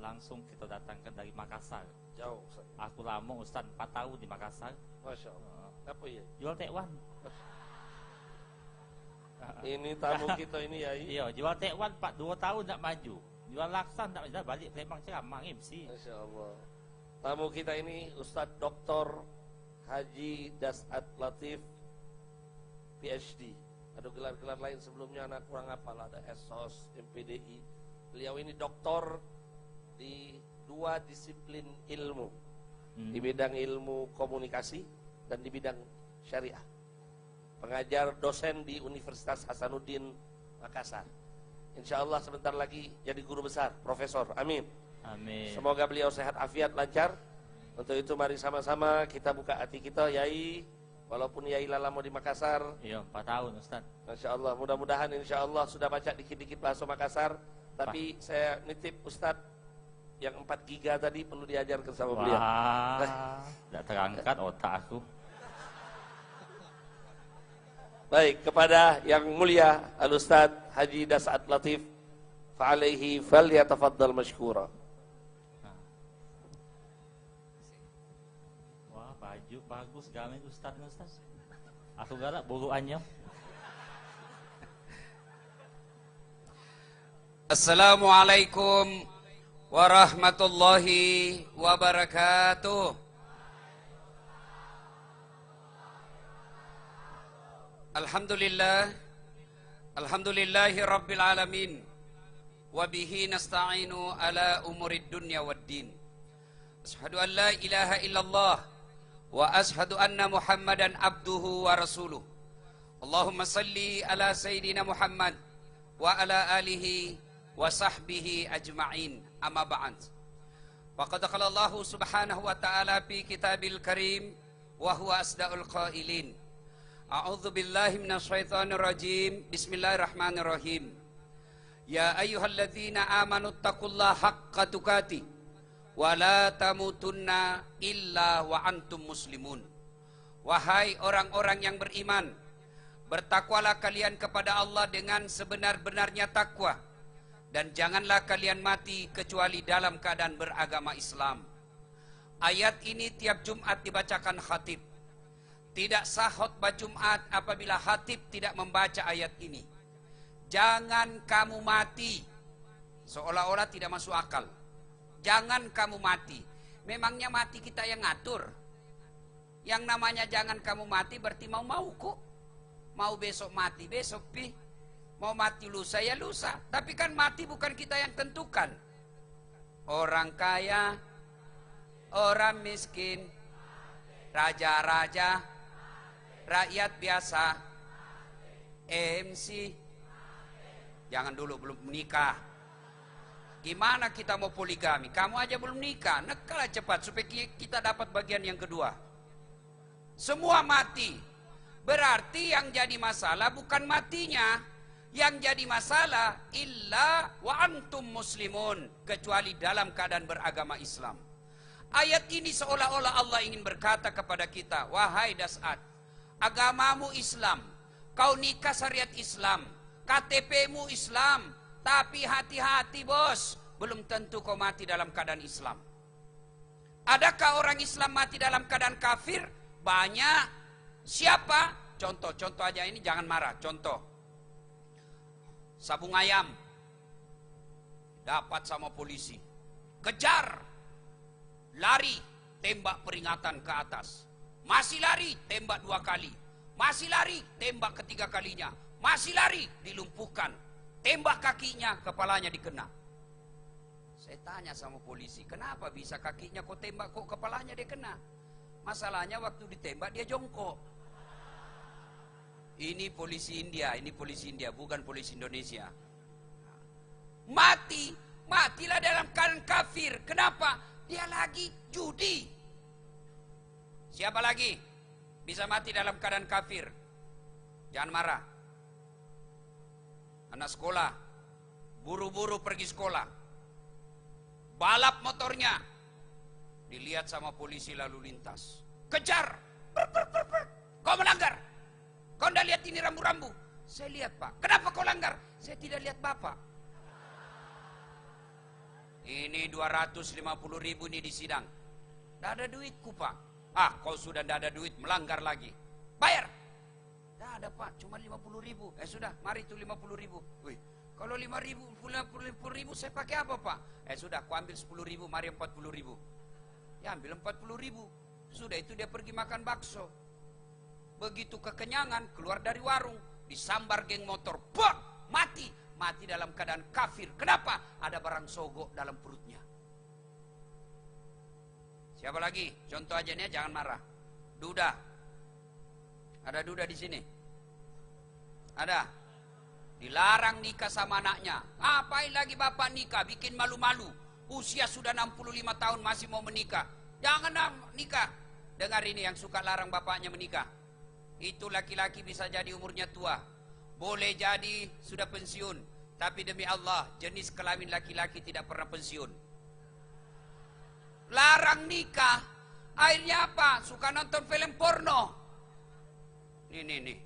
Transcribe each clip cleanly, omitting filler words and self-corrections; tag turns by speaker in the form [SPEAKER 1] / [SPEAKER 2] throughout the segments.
[SPEAKER 1] langsung kita datangkan dari Makassar.
[SPEAKER 2] Jauh Ustaz.
[SPEAKER 1] Aku lama Ustaz 4 tahun di Makassar.
[SPEAKER 2] Masya Allah. Apa ya?
[SPEAKER 1] Jual tekwan.
[SPEAKER 2] Ini tamu kita ini ya.
[SPEAKER 1] Iya, jual tekwan 2 tahun tak maju. Jual laksan tak maju, balik Palembang ceramah MC.
[SPEAKER 2] Masya Allah. Tamu kita ini Ustadz Dr. Haji Dasat Latif PhD. Ada gelar-gelar lain sebelumnya anak kurang hafal, ada SOS, MPDI. Beliau ini doktor di 2 disiplin ilmu. Di bidang ilmu komunikasi dan di bidang syariah. Pengajar dosen di Universitas Hasanuddin Makassar. Insya Allah sebentar lagi jadi guru besar, profesor. Amin.
[SPEAKER 1] Amin.
[SPEAKER 2] Semoga beliau sehat afiat lancar. Untuk itu mari sama-sama kita buka hati kita, Yai. Walaupun Yai lama di Makassar.
[SPEAKER 1] Iya, 4 tahun Ustaz.
[SPEAKER 2] Masya Allah, mudah-mudahan insya Allah sudah baca dikit-dikit bahasa Makassar. Tapi saya nitip Ustadz yang 4 giga tadi perlu diajarkan sama beliau.
[SPEAKER 1] Wah, tidak terangkat otak aku.
[SPEAKER 2] Baik, kepada yang mulia Al-Ustadz Haji Dasat Latif, fa'alaihi falyatafaddal mashkura.
[SPEAKER 1] Wah, baju bagus gamis Ustaz. Aku galak buruannya.
[SPEAKER 3] Assalamualaikum warahmatullahi wabarakatuh. Alhamdulillahi rabbil alamin. Wabihi nasta'inu ala umurid dunya waddin. Ashhadu an la ilaha illallah wa ashhadu anna Muhammadan abduhu wa rasuluh. Allahumma salli ala sayyidina Muhammad wa ala alihi wa sahbihi ajma'in. Amma ba'd. Faqad qala Allah subhanahu wa ta'ala fi kitabil karim wa huwa asdaqul qailin. A'udzu billahi minasyaitonir rajim. Bismillahirrahmanirrahim. Ya ayyuhalladzina amanu taqullaha haqqa tuqatih wa la tamutunna illa wa antum muslimun. Wahai orang-orang yang beriman, bertakwalah kalian kepada Allah dengan sebenar-benarnya takwa, dan janganlah kalian mati kecuali dalam keadaan beragama Islam. Ayat ini tiap Jumat dibacakan khatib. Tidak sah khutbah Jumat apabila khatib tidak membaca ayat ini. Jangan kamu mati. Seolah-olah tidak masuk akal. Jangan kamu mati. Memangnya mati kita yang ngatur? Yang namanya jangan kamu mati berarti mau kok. Mau besok mati besok pi. Mau mati lusa ya lusa. Tapi kan mati bukan kita yang tentukan. Orang kaya, orang miskin, raja-raja, rakyat biasa, MC. Jangan dulu, belum menikah. Gimana kita mau poligami? Kamu aja belum nikah, nekalah cepat supaya kita dapat bagian yang kedua. Semua mati. Berarti yang jadi masalah bukan matinya. Yang jadi masalah illa wa antum muslimun, kecuali dalam keadaan beragama Islam. Ayat ini seolah-olah Allah ingin berkata kepada kita, wahai Dasat, agamamu Islam, kau nikah syariat Islam, KTP-mu Islam, tapi hati-hati bos, belum tentu kau mati dalam keadaan Islam. Adakah orang Islam mati dalam keadaan kafir? Banyak. Siapa? Contoh aja ini, jangan marah. Contoh, sabung ayam dapat sama polisi, kejar, lari, tembak peringatan ke atas. Masih lari, tembak 2 kali. Masih lari, tembak ketiga kalinya. Masih lari, dilumpuhkan. Tembak kakinya, kepalanya dikena. Saya tanya sama polisi, kenapa bisa kakinya kok tembak, kok kepalanya dia kena? Masalahnya waktu ditembak dia jongkok. Ini polisi India, bukan polisi Indonesia. Matilah dalam keadaan kafir. Kenapa? Dia lagi judi. Siapa lagi bisa mati dalam keadaan kafir? Jangan marah. Anak sekolah, buru-buru pergi sekolah, balap motornya, dilihat sama polisi lalu lintas, kejar, kau melanggar, kau tidak lihat ini rambu-rambu? Saya lihat pak. Kenapa kau langgar? Saya tidak lihat bapak. Ini 250.000 nih di sidang. Tidak ada duitku pak. Ah, kau sudah tidak ada duit, melanggar lagi. Bayar. Tidak ada pak, cuma 50.000. Sudah, mari itu 50.000. Wih, kalau 50.000 saya pakai apa pak? Sudah, aku ambil 10.000, mari 40.000. Ya ambil 40.000. Sudah itu dia pergi makan bakso. Begitu kekenyangan, keluar dari warung, disambar geng motor, bak, mati. Mati dalam keadaan kafir. Kenapa? Ada barang sogok dalam perutnya. Siapa lagi? Contoh aja nih, jangan marah. Duda. Ada duda di sini? Ada. Dilarang nikah sama anaknya. Ngapain lagi bapak nikah? Bikin malu-malu. Usia sudah 65 tahun masih mau menikah. Jangan nikah. Dengar ini yang suka larang bapaknya menikah. Itu laki-laki bisa jadi umurnya tua. Boleh jadi sudah pensiun. Tapi demi Allah, jenis kelamin laki-laki tidak pernah pensiun. Larang nikah. Akhirnya apa? Suka nonton film porno. Nih.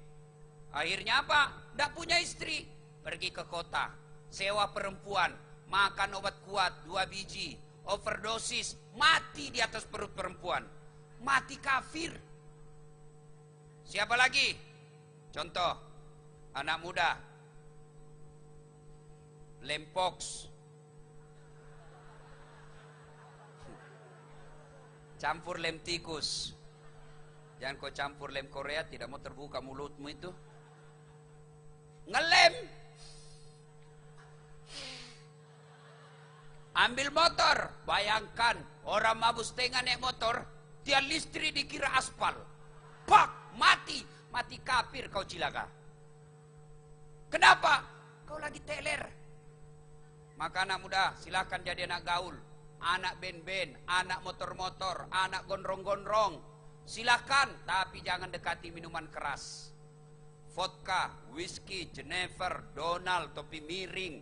[SPEAKER 3] Akhirnya apa? Tidak punya istri. Pergi ke kota. Sewa perempuan. Makan obat kuat 2 biji. Overdosis. Mati di atas perut perempuan. Mati kafir. Siapa lagi? Contoh. Anak muda. Lempox. Campur lem tikus. Jangan kau campur lem Korea, tidak mau terbuka mulutmu itu. Ngelem. Ambil motor. Bayangkan, orang mabuk setengah naik motor, dia listrik dikira aspal. Pak, mati. Mati kafir kau cilaka. Kenapa? Kau lagi teler. Maka anak muda, silakan jadi anak gaul. Anak ben-ben, anak motor-motor, anak gondrong-gondrong. Silakan, tapi jangan dekati minuman keras. Vodka, whisky, Jenever, Donald, topi miring.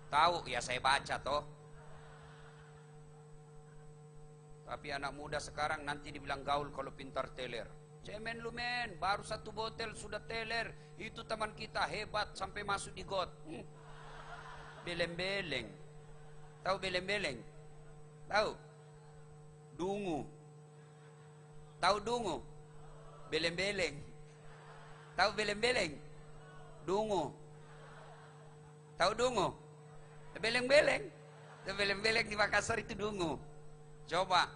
[SPEAKER 3] Tahu, ya saya baca toh. Tapi anak muda sekarang nanti dibilang gaul kalau pintar teler. Cemen lu men, baru 1 botol sudah teler. Itu teman kita hebat sampai masuk di got. Beleng-beleng. Tahu beleng-beleng? Tahu? Dungu. Tahu dungu? Beleng-beleng. Tahu beleng-beleng? Dungu. Tahu dungu? Beleng-beleng. Beleng-beleng di Makassar itu dungu. Coba.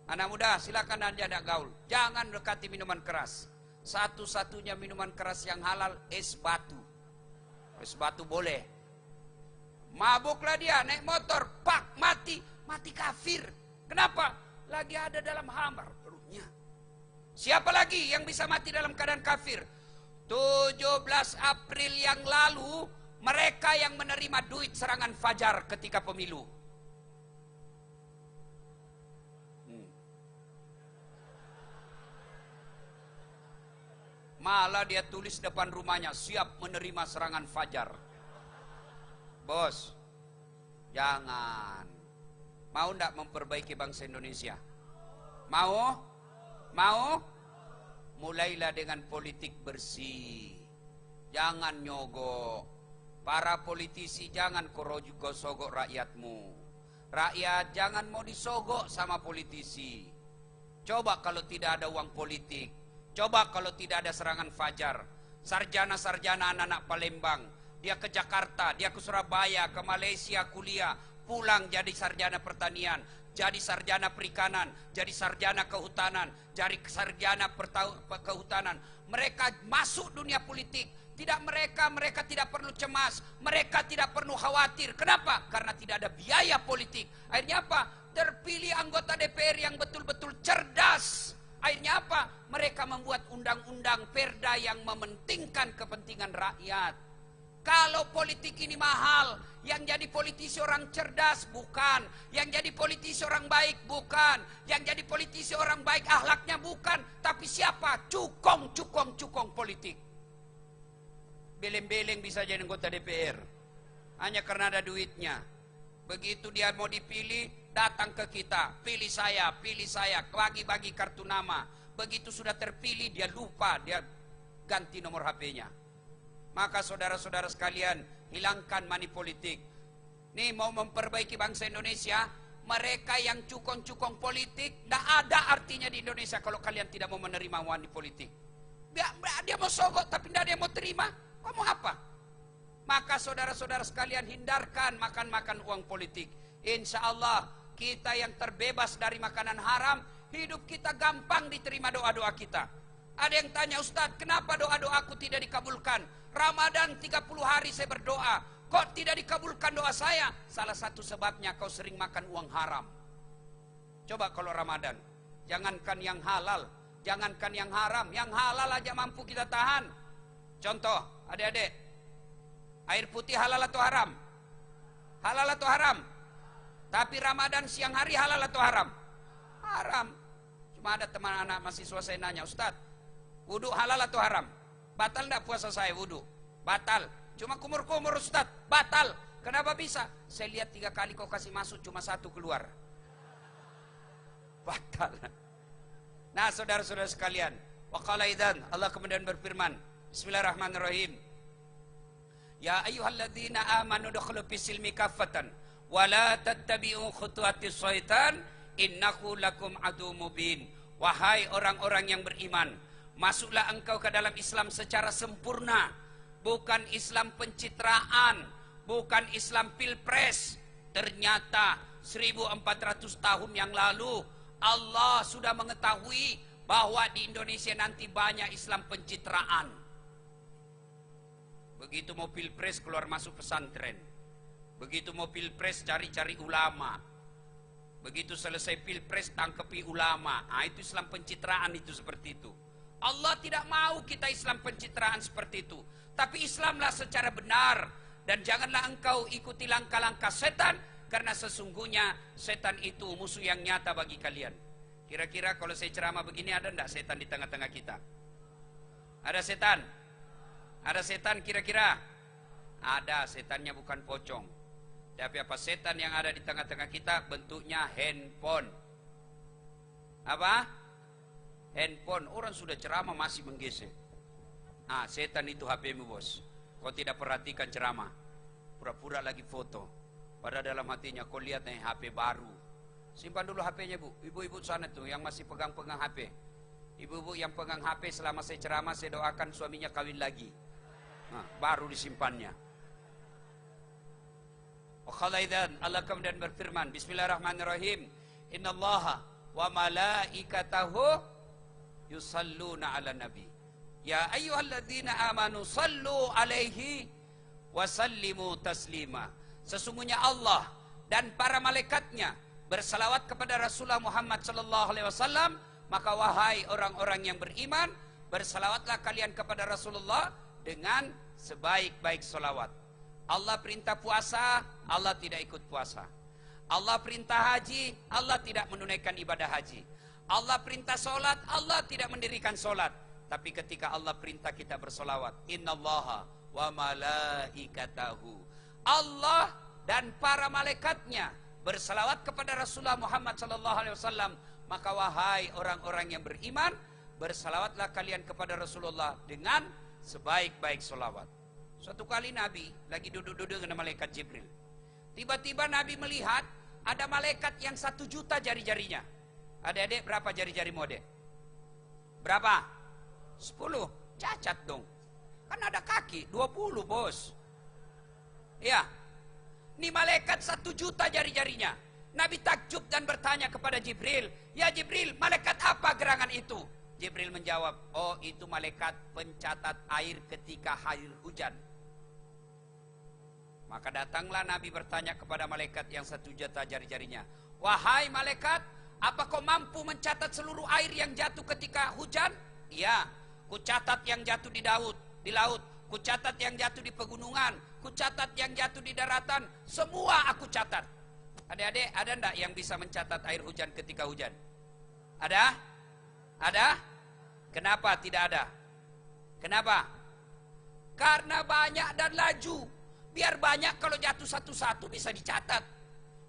[SPEAKER 3] Anak muda silakan anda ada gaul. Jangan dekati minuman keras. Satu-satunya minuman keras yang halal es batu. Es batu boleh. Mabuklah dia naik motor, pak mati, mati kafir. Kenapa? Lagi ada dalam hamar perutnya. Siapa lagi yang bisa mati dalam keadaan kafir? 17 April yang lalu mereka yang menerima duit serangan fajar ketika pemilu. Malah dia tulis depan rumahnya, siap menerima serangan fajar. Bos, jangan. Mau ndak memperbaiki bangsa Indonesia? Mau? Mau? Mulailah dengan politik bersih. Jangan nyogok. Para politisi jangan sogok rakyatmu. Rakyat jangan mau disogok sama politisi. Coba kalau tidak ada uang politik. Coba kalau tidak ada serangan fajar. Sarjana-sarjana anak-anak Palembang. Dia ke Jakarta, dia ke Surabaya, ke Malaysia kuliah. Pulang jadi sarjana pertanian, jadi sarjana perikanan, jadi sarjana kehutanan, jadi sarjana kehutanan. Mereka masuk dunia politik. Mereka tidak perlu cemas, mereka tidak perlu khawatir. Kenapa? Karena tidak ada biaya politik. Akhirnya apa? Terpilih anggota DPR yang betul-betul cerdas. Akhirnya apa? Mereka membuat undang-undang perda yang mementingkan kepentingan rakyat. Kalau politik ini mahal, yang jadi politisi orang cerdas bukan, yang jadi politisi orang baik bukan, yang jadi politisi orang baik akhlaknya bukan, tapi siapa? Cukong politik. Beleng-beleng bisa jadi anggota DPR hanya karena ada duitnya. Begitu dia mau dipilih, datang ke kita, pilih saya, bagi-bagi kartu nama. Begitu sudah terpilih, dia lupa, dia ganti nomor HP-nya. Maka saudara-saudara sekalian, hilangkan money politik. Nih mau memperbaiki bangsa Indonesia, mereka yang cukong-cukong politik, tidak ada artinya di Indonesia kalau kalian tidak mau menerima money politik. Dia mau sogok tapi tidak ada yang mau terima. Kamu apa? Maka saudara-saudara sekalian, hindarkan makan-makan uang politik. Insya Allah kita yang terbebas dari makanan haram, hidup kita gampang diterima doa-doa kita. Ada yang tanya, Ustadz, kenapa doa-doaku tidak dikabulkan? Ramadan 30 hari saya berdoa, kok tidak dikabulkan doa saya? Salah satu sebabnya kau sering makan uang haram. Coba kalau Ramadan, jangankan yang halal, jangankan yang haram, yang halal aja mampu kita tahan. Contoh, adik-adik, air putih halal atau haram? Halal atau haram? Tapi Ramadan siang hari halal atau haram? Haram. Cuma ada teman anak mahasiswa saya nanya, Ustadz, wudhu halal atau haram? Batal enggak puasa saya wudhu? Batal. Cuma kumur-kumur Ustadz, batal. Kenapa bisa? Saya lihat 3 kali kau kasih masuk, cuma 1 keluar. Batal. Nah saudara-saudara sekalian, waqala idzan, Allah kemudian berfirman, Bismillahirrahmanirrahim. Ya ayyuhalladzina amanu dukhulu fis-silmi kaffatan wa la tattabi'u khutuwatis syaitan innahu lakum aduwwum mubin. Wahai orang-orang yang beriman, masuklah engkau ke dalam Islam secara sempurna, bukan Islam pencitraan, bukan Islam pilpres. Ternyata 1400 tahun yang lalu Allah sudah mengetahui bahwa di Indonesia nanti banyak Islam pencitraan. Begitu mau pilpres keluar masuk pesantren, begitu mau pilpres cari-cari ulama, begitu selesai pilpres tangkepi ulama. Itu Islam pencitraan, itu seperti itu. Allah tidak mau kita Islam pencitraan seperti itu. Tapi Islamlah secara benar. Dan janganlah engkau ikuti langkah-langkah setan, karena sesungguhnya setan itu musuh yang nyata bagi kalian. Kira-kira kalau saya ceramah begini, ada enggak setan di tengah-tengah kita? Ada setan? Ada setan kira-kira? Ada, setannya bukan pocong. Tapi apa setan yang ada di tengah-tengah kita? Bentuknya handphone. Apa? Handphone. Orang sudah ceramah masih menggesek. Setan itu HP-mu bos. Kau tidak perhatikan ceramah, pura-pura lagi foto. Pada dalam hatinya, kau lihat nih HP baru. Simpan dulu HP-nya bu. Ibu-ibu sana tuh yang masih pegang-pegang HP. Ibu-ibu yang pegang HP selama saya ceramah, saya doakan suaminya kawin lagi. Baru disimpannya. Allah kemudian berfirman, Bismillahirrahmanirrahim. Innallaha wa malaikatahu yusalluna ala nabi. Ya ayyuhalladzina amanu sallu alaihi wa sallimu taslima. Sesungguhnya Allah dan para malaikatnya bersalawat kepada Rasulullah Muhammad sallallahu alaihi wasallam. Maka wahai orang-orang yang beriman, bersalawatlah kalian kepada Rasulullah dengan sebaik-baik salawat. Allah perintah puasa, Allah tidak ikut puasa. Allah perintah haji, Allah tidak menunaikan ibadah haji. Allah perintah solat, Allah tidak mendirikan solat. Tapi ketika Allah perintah kita bersolawat, innallaha wa malaikatahu, Allah dan para malaikatnya bersalawat kepada Rasulullah Muhammad sallallahu alaihi wasallam. Maka wahai orang-orang yang beriman, bersalawatlah kalian kepada Rasulullah dengan sebaik-baik solawat. Suatu kali Nabi lagi duduk-duduk dengan malaikat Jibril. Tiba-tiba Nabi melihat ada malaikat yang 1 juta jari-jarinya. Adik-adik, berapa jari-jari mode? Berapa? 10. Cacat dong. Kan ada kaki 20 bos. Ya. Ini malaikat 1 juta jari-jarinya. Nabi takjub dan bertanya kepada Jibril, ya Jibril, malaikat apa gerangan itu? Jibril menjawab, oh itu malaikat pencatat air ketika air hujan. Maka datanglah Nabi bertanya kepada malaikat yang 1 juta jari-jarinya, wahai malaikat, apa kau mampu mencatat seluruh air yang jatuh ketika hujan? Iya, ku catat yang jatuh di laut, ku catat yang jatuh di pegunungan, ku catat yang jatuh di daratan, semua aku catat. Adik-adik, ada enggak yang bisa mencatat air hujan ketika hujan? Ada? Ada? Kenapa tidak ada? Kenapa? Karena banyak dan laju. Biar banyak, kalau jatuh satu-satu bisa dicatat.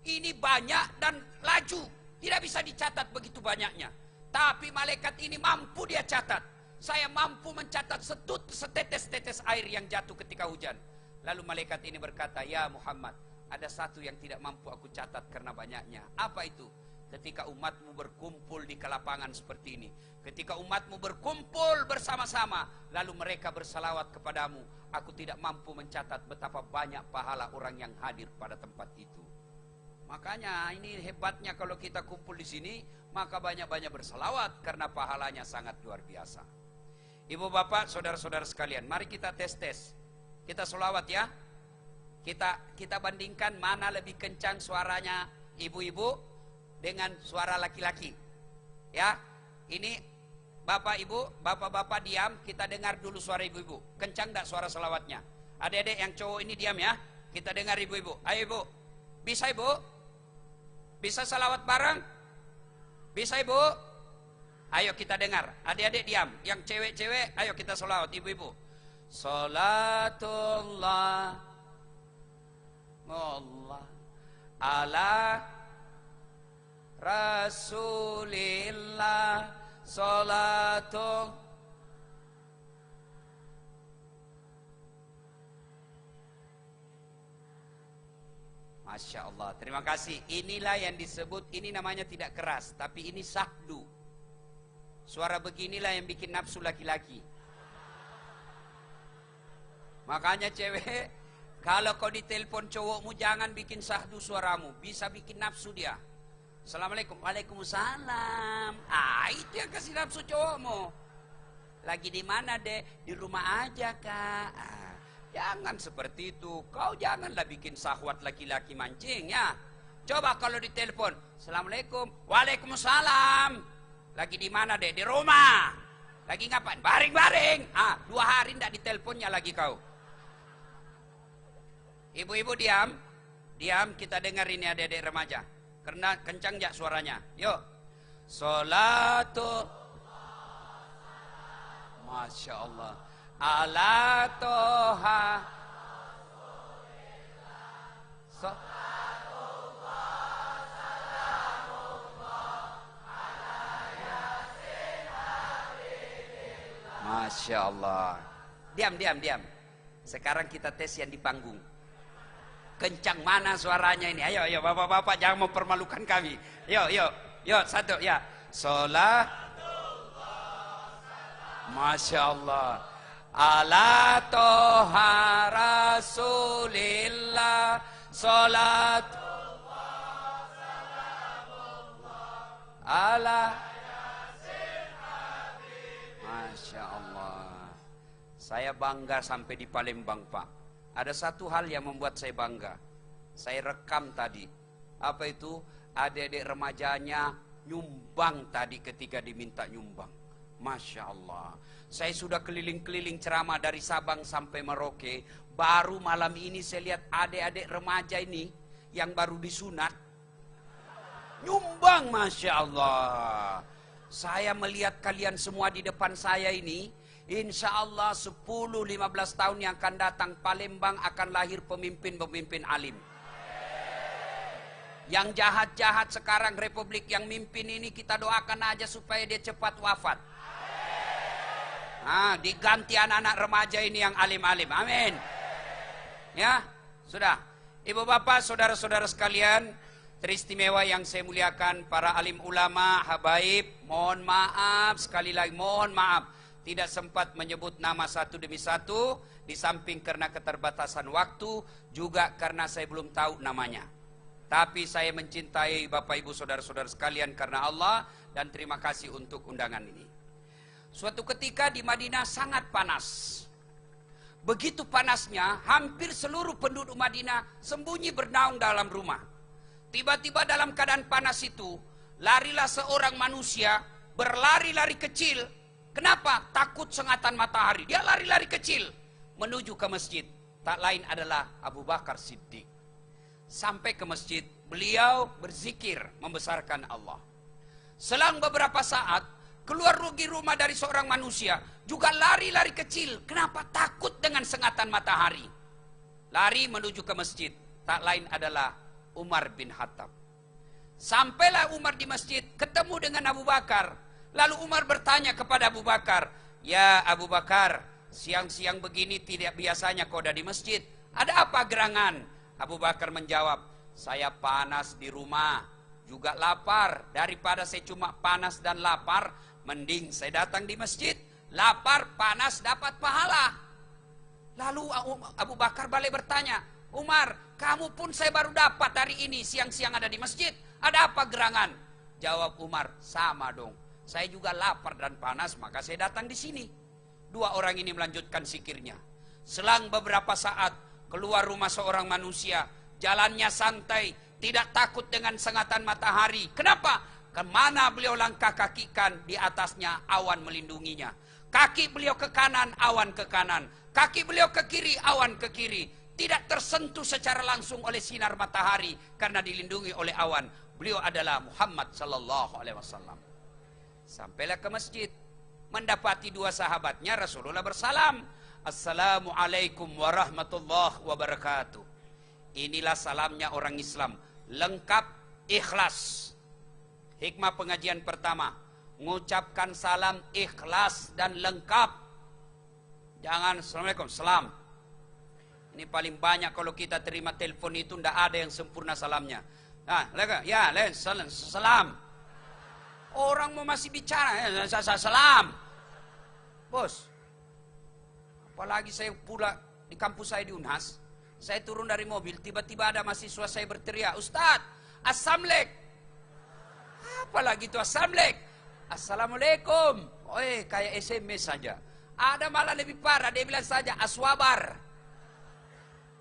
[SPEAKER 3] Ini banyak dan laju, tidak bisa dicatat begitu banyaknya. Tapi malaikat ini mampu dia catat. Saya mampu mencatat setetes-tetes air yang jatuh ketika hujan. Lalu malaikat ini berkata, ya Muhammad, ada satu yang tidak mampu aku catat karena banyaknya. Apa itu? Ketika umatmu berkumpul di kelapangan seperti ini, ketika umatmu berkumpul bersama-sama, lalu mereka bersalawat kepadamu, aku tidak mampu mencatat betapa banyak pahala orang yang hadir pada tempat itu. Makanya ini hebatnya kalau kita kumpul di sini, maka banyak-banyak bersalawat karena pahalanya sangat luar biasa. Ibu bapak, saudara-saudara sekalian, mari kita tes. Kita salawat ya. Kita bandingkan mana lebih kencang suaranya ibu-ibu dengan suara laki-laki. Ya, ini bapak ibu, bapak-bapak diam, kita dengar dulu suara ibu-ibu. Kencang enggak suara selawatnya? Adik-adik yang cowok ini diam ya. Kita dengar ibu-ibu. Ayo ibu. Bisa ibu? Bisa salawat bareng? Bisa ibu? Ayo kita dengar. Adik-adik diam. Yang cewek-cewek, ayo kita salawat ibu-ibu. Salatullah Allah ala Rasulillah salatu. Masya Allah, terima kasih. Inilah yang disebut, ini namanya tidak keras, tapi ini sahdu. Suara beginilah yang bikin nafsu laki-laki. Makanya cewek, kalau kau ditelepon cowokmu jangan bikin sahdu suaramu, bisa bikin nafsu dia. Assalamualaikum, waalaikumsalam. Itu yang kasih nafsu cowokmu. Lagi di mana dek? Di rumah aja kak. Jangan seperti itu. Kau janganlah bikin sahwat laki-laki mancing ya. Coba kalau ditelepon, assalamualaikum, waalaikumsalam. Lagi di mana dek? Di rumah. Lagi ngapain? Baring-baring. 2 hari ndak diteleponnya lagi kau. Ibu-ibu diam. Diam, kita dengar ini adik-adik remaja. Karena kencang jak suaranya. Yuk. Salatu. Masya Allah. Ala toha. Masya Allah. Diam. Sekarang kita tes yang di panggung. Kencang mana suaranya ini? Ayo, bapak-bapak jangan mempermalukan kami. Yuk, satu, ya. Salat. Masya Allah. Ala toha Rasulillah. Salat. Ala. Masya Allah. Saya bangga sampai di Palembang, Pak. Ada satu hal yang membuat saya bangga. Saya rekam tadi. Apa itu? Adik-adik remajanya nyumbang tadi ketika diminta nyumbang. Masya Allah. Saya sudah keliling-keliling ceramah dari Sabang sampai Merauke. Baru malam ini saya lihat adik-adik remaja ini yang baru disunat. Nyumbang, Masya Allah. Saya melihat kalian semua di depan saya ini. Insya Allah 10-15 tahun yang akan datang Palembang akan lahir pemimpin-pemimpin alim. Yang jahat-jahat sekarang Republik yang mimpin ini kita doakan aja supaya dia cepat wafat. Diganti anak-anak remaja ini yang alim-alim. Amin. Ya, sudah. Ibu bapak, saudara-saudara sekalian, teristimewa yang saya muliakan, para alim ulama, habaib, mohon maaf sekali lagi, mohon maaf. Tidak sempat menyebut nama satu demi satu, di samping karena keterbatasan waktu, juga karena saya belum tahu namanya. Tapi saya mencintai Bapak Ibu Saudara-saudara sekalian karena Allah, dan terima kasih untuk undangan ini. Suatu ketika di Madinah sangat panas. Begitu panasnya, hampir seluruh penduduk Madinah sembunyi bernaung dalam rumah. Tiba-tiba dalam keadaan panas itu, larilah seorang manusia, berlari-lari kecil. Kenapa? Takut sengatan matahari. Dia lari-lari kecil menuju ke masjid. Tak lain adalah Abu Bakar Siddiq. Sampai ke masjid, beliau berzikir membesarkan Allah. Selang beberapa saat, keluar rugi rumah dari seorang manusia, juga lari-lari kecil. Kenapa? Takut dengan sengatan matahari. Lari menuju ke masjid. Tak lain adalah Umar bin Khattab. Sampailah Umar di masjid, ketemu dengan Abu Bakar. Lalu Umar bertanya kepada Abu Bakar, "Ya Abu Bakar, siang-siang begini tidak biasanya kau ada di masjid. Ada apa gerangan?" Abu Bakar menjawab, saya panas di rumah, juga lapar. Daripada saya cuma panas dan lapar, mending saya datang di masjid. Lapar, panas, dapat pahala. Lalu Abu Bakar balik bertanya, Umar, kamu pun saya baru dapat hari ini, siang-siang ada di masjid. Ada apa gerangan? Jawab Umar, sama dong. Saya juga lapar dan panas, maka saya datang di sini. Dua orang ini melanjutkan zikirnya. Selang beberapa saat, keluar rumah seorang manusia. Jalannya santai, tidak takut dengan sengatan matahari. Kenapa? Kemana beliau langkah kakikan, di atasnya awan melindunginya. Kaki beliau ke kanan, awan ke kanan. Kaki beliau ke kiri, awan ke kiri. Tidak tersentuh secara langsung oleh sinar matahari karena dilindungi oleh awan. Beliau adalah Muhammad sallallahu alaihi wasallam. Sampailah ke masjid, mendapati dua sahabatnya. Rasulullah bersalam, Assalamualaikum warahmatullahi wabarakatuh. Inilah salamnya orang Islam, lengkap, ikhlas. Hikmah pengajian pertama, mengucapkan salam ikhlas dan lengkap. Jangan Assalamualaikum, salam. Ini paling banyak kalau kita terima telepon itu tidak ada yang sempurna salamnya. Nah, ya, salam. Orang mau masih bicara, salam. Bos, apalagi saya pula di kampus saya di Unhas, saya turun dari mobil, tiba-tiba ada mahasiswa saya berteriak, Ustadz, Assalamualaikum. Apalagi itu Assalamualaikum. Assalamualaikum. Kayak SMS saja. Ada malah lebih parah, dia bilang saja aswabar.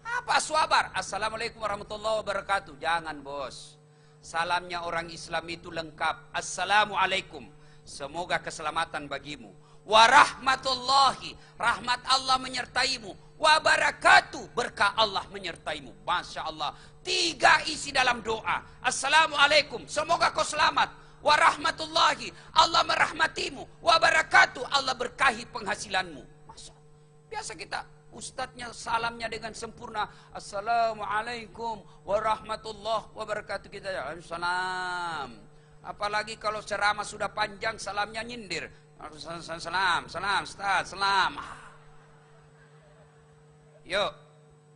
[SPEAKER 3] Apa aswabar? Assalamualaikum warahmatullahi wabarakatuh. Jangan bos. Salamnya orang Islam itu lengkap. Assalamualaikum. Semoga keselamatan bagimu. Warahmatullahi. Rahmat Allah menyertaimu. Wabarakatuh. Berkah Allah menyertaimu. Masya Allah. 3 isi dalam doa. Assalamualaikum. Semoga kau selamat. Warahmatullahi. Allah merahmatimu. Wabarakatuh. Allah berkahi penghasilanmu. Masya Allah. Biasa kita. Ustadznya salamnya dengan sempurna. Assalamualaikum warahmatullahi wabarakatuh. Kita salam. Apalagi kalau ceramah sudah panjang, salamnya nyindir. Salam, Ustaz, salam. Yuk,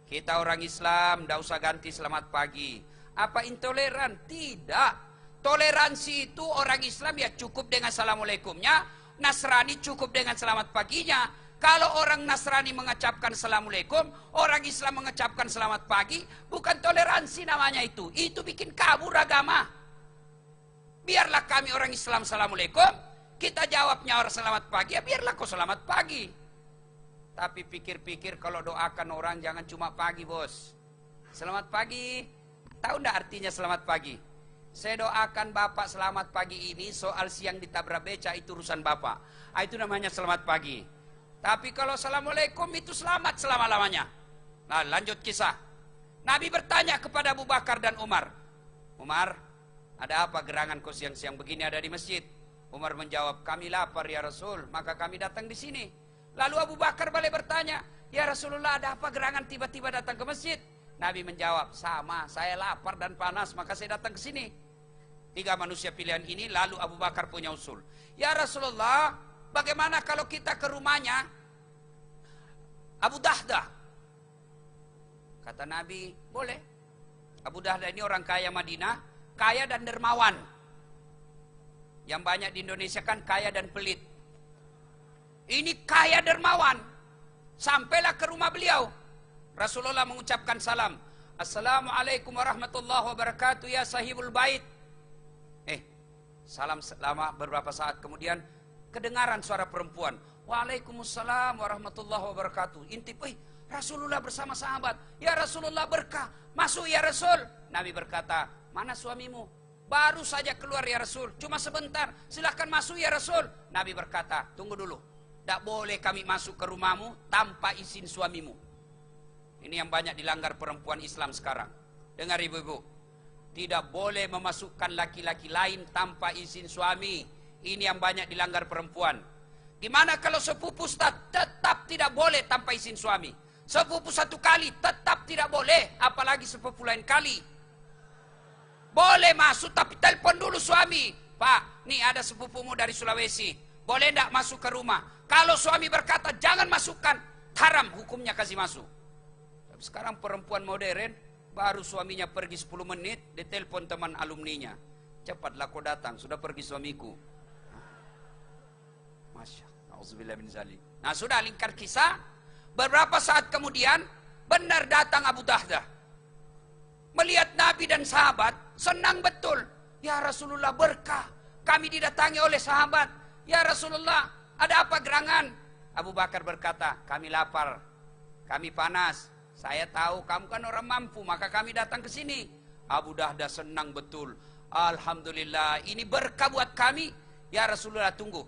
[SPEAKER 3] kita orang Islam, tidak usah ganti selamat pagi. Apa intoleran? Tidak. Toleransi itu orang Islam ya cukup dengan assalamualaikumnya. Nasrani cukup dengan selamat paginya. Kalau orang Nasrani mengucapkan Assalamualaikum, orang Islam mengucapkan selamat pagi, bukan toleransi namanya itu. Itu bikin kabur agama. Biarlah kami orang Islam Assalamualaikum, kita jawabnya orang selamat pagi, ya biarlah kau selamat pagi. Tapi pikir-pikir kalau doakan orang jangan cuma pagi bos. Selamat pagi, tahu enggak artinya selamat pagi? Saya doakan Bapak selamat pagi ini, soal siang ditabrak beca itu urusan Bapak. Itu namanya selamat pagi. Tapi kalau Assalamualaikum itu selamat selama-lamanya. Nah lanjut kisah. Nabi bertanya kepada Abu Bakar dan Umar. Umar, ada apa gerangan kau siang-siang begini ada di masjid? Umar menjawab, kami lapar ya Rasul, maka kami datang di sini. Lalu Abu Bakar balik bertanya, ya Rasulullah ada apa gerangan tiba-tiba datang ke masjid? Nabi menjawab, sama, saya lapar dan panas, maka saya datang ke sini. 3 manusia pilihan ini, lalu Abu Bakar punya usul. Ya Rasulullah, bagaimana kalau kita ke rumahnya Abu Dahdah? Kata Nabi, boleh. Abu Dahdah ini orang kaya Madinah, kaya dan dermawan. Yang banyak di Indonesia kan kaya dan pelit. Ini kaya dermawan. Sampailah ke rumah beliau. Rasulullah mengucapkan salam. Assalamualaikum warahmatullahi wabarakatuh ya sahibul bait. Salam selama beberapa saat kemudian kedengaran suara perempuan. Waalaikumsalam warahmatullahi wabarakatuh. Intip, Rasulullah bersama sahabat. Ya Rasulullah berkah. Masuk ya Rasul. Nabi berkata, mana suamimu? Baru saja keluar ya Rasul. Cuma sebentar. Silahkan masuk ya Rasul. Nabi berkata, tunggu dulu. Tak boleh kami masuk ke rumahmu tanpa izin suamimu. Ini yang banyak dilanggar perempuan Islam sekarang. Dengar ibu-ibu. Tidak boleh memasukkan laki-laki lain tanpa izin suami. Ini yang banyak dilanggar perempuan. Gimana kalau sepupu Ustaz? Tetap tidak boleh tanpa izin suami. Sepupu 1 kali tetap tidak boleh. Apalagi sepupu lain kali. Boleh masuk tapi telepon dulu suami. Pak, nih ada sepupumu dari Sulawesi. Boleh tidak masuk ke rumah? Kalau suami berkata jangan masukkan, haram hukumnya kasih masuk. Tapi sekarang perempuan modern Baru suaminya pergi 10 menit, ditelepon teman alumninya. Cepatlah kau datang, sudah pergi suamiku. Masya Allah, min zalik. Nah sudah lingkar kisah. Beberapa saat kemudian, benar datang Abu Dahdah. Melihat Nabi dan sahabat, senang betul. Ya Rasulullah, berkah. Kami didatangi oleh sahabat. Ya Rasulullah, ada apa gerangan? Abu Bakar berkata, kami lapar, kami panas. Saya tahu kamu kan orang mampu, maka kami datang ke sini. Abu Dahdah senang betul. Alhamdulillah, ini berkah buat kami. Ya Rasulullah, tunggu.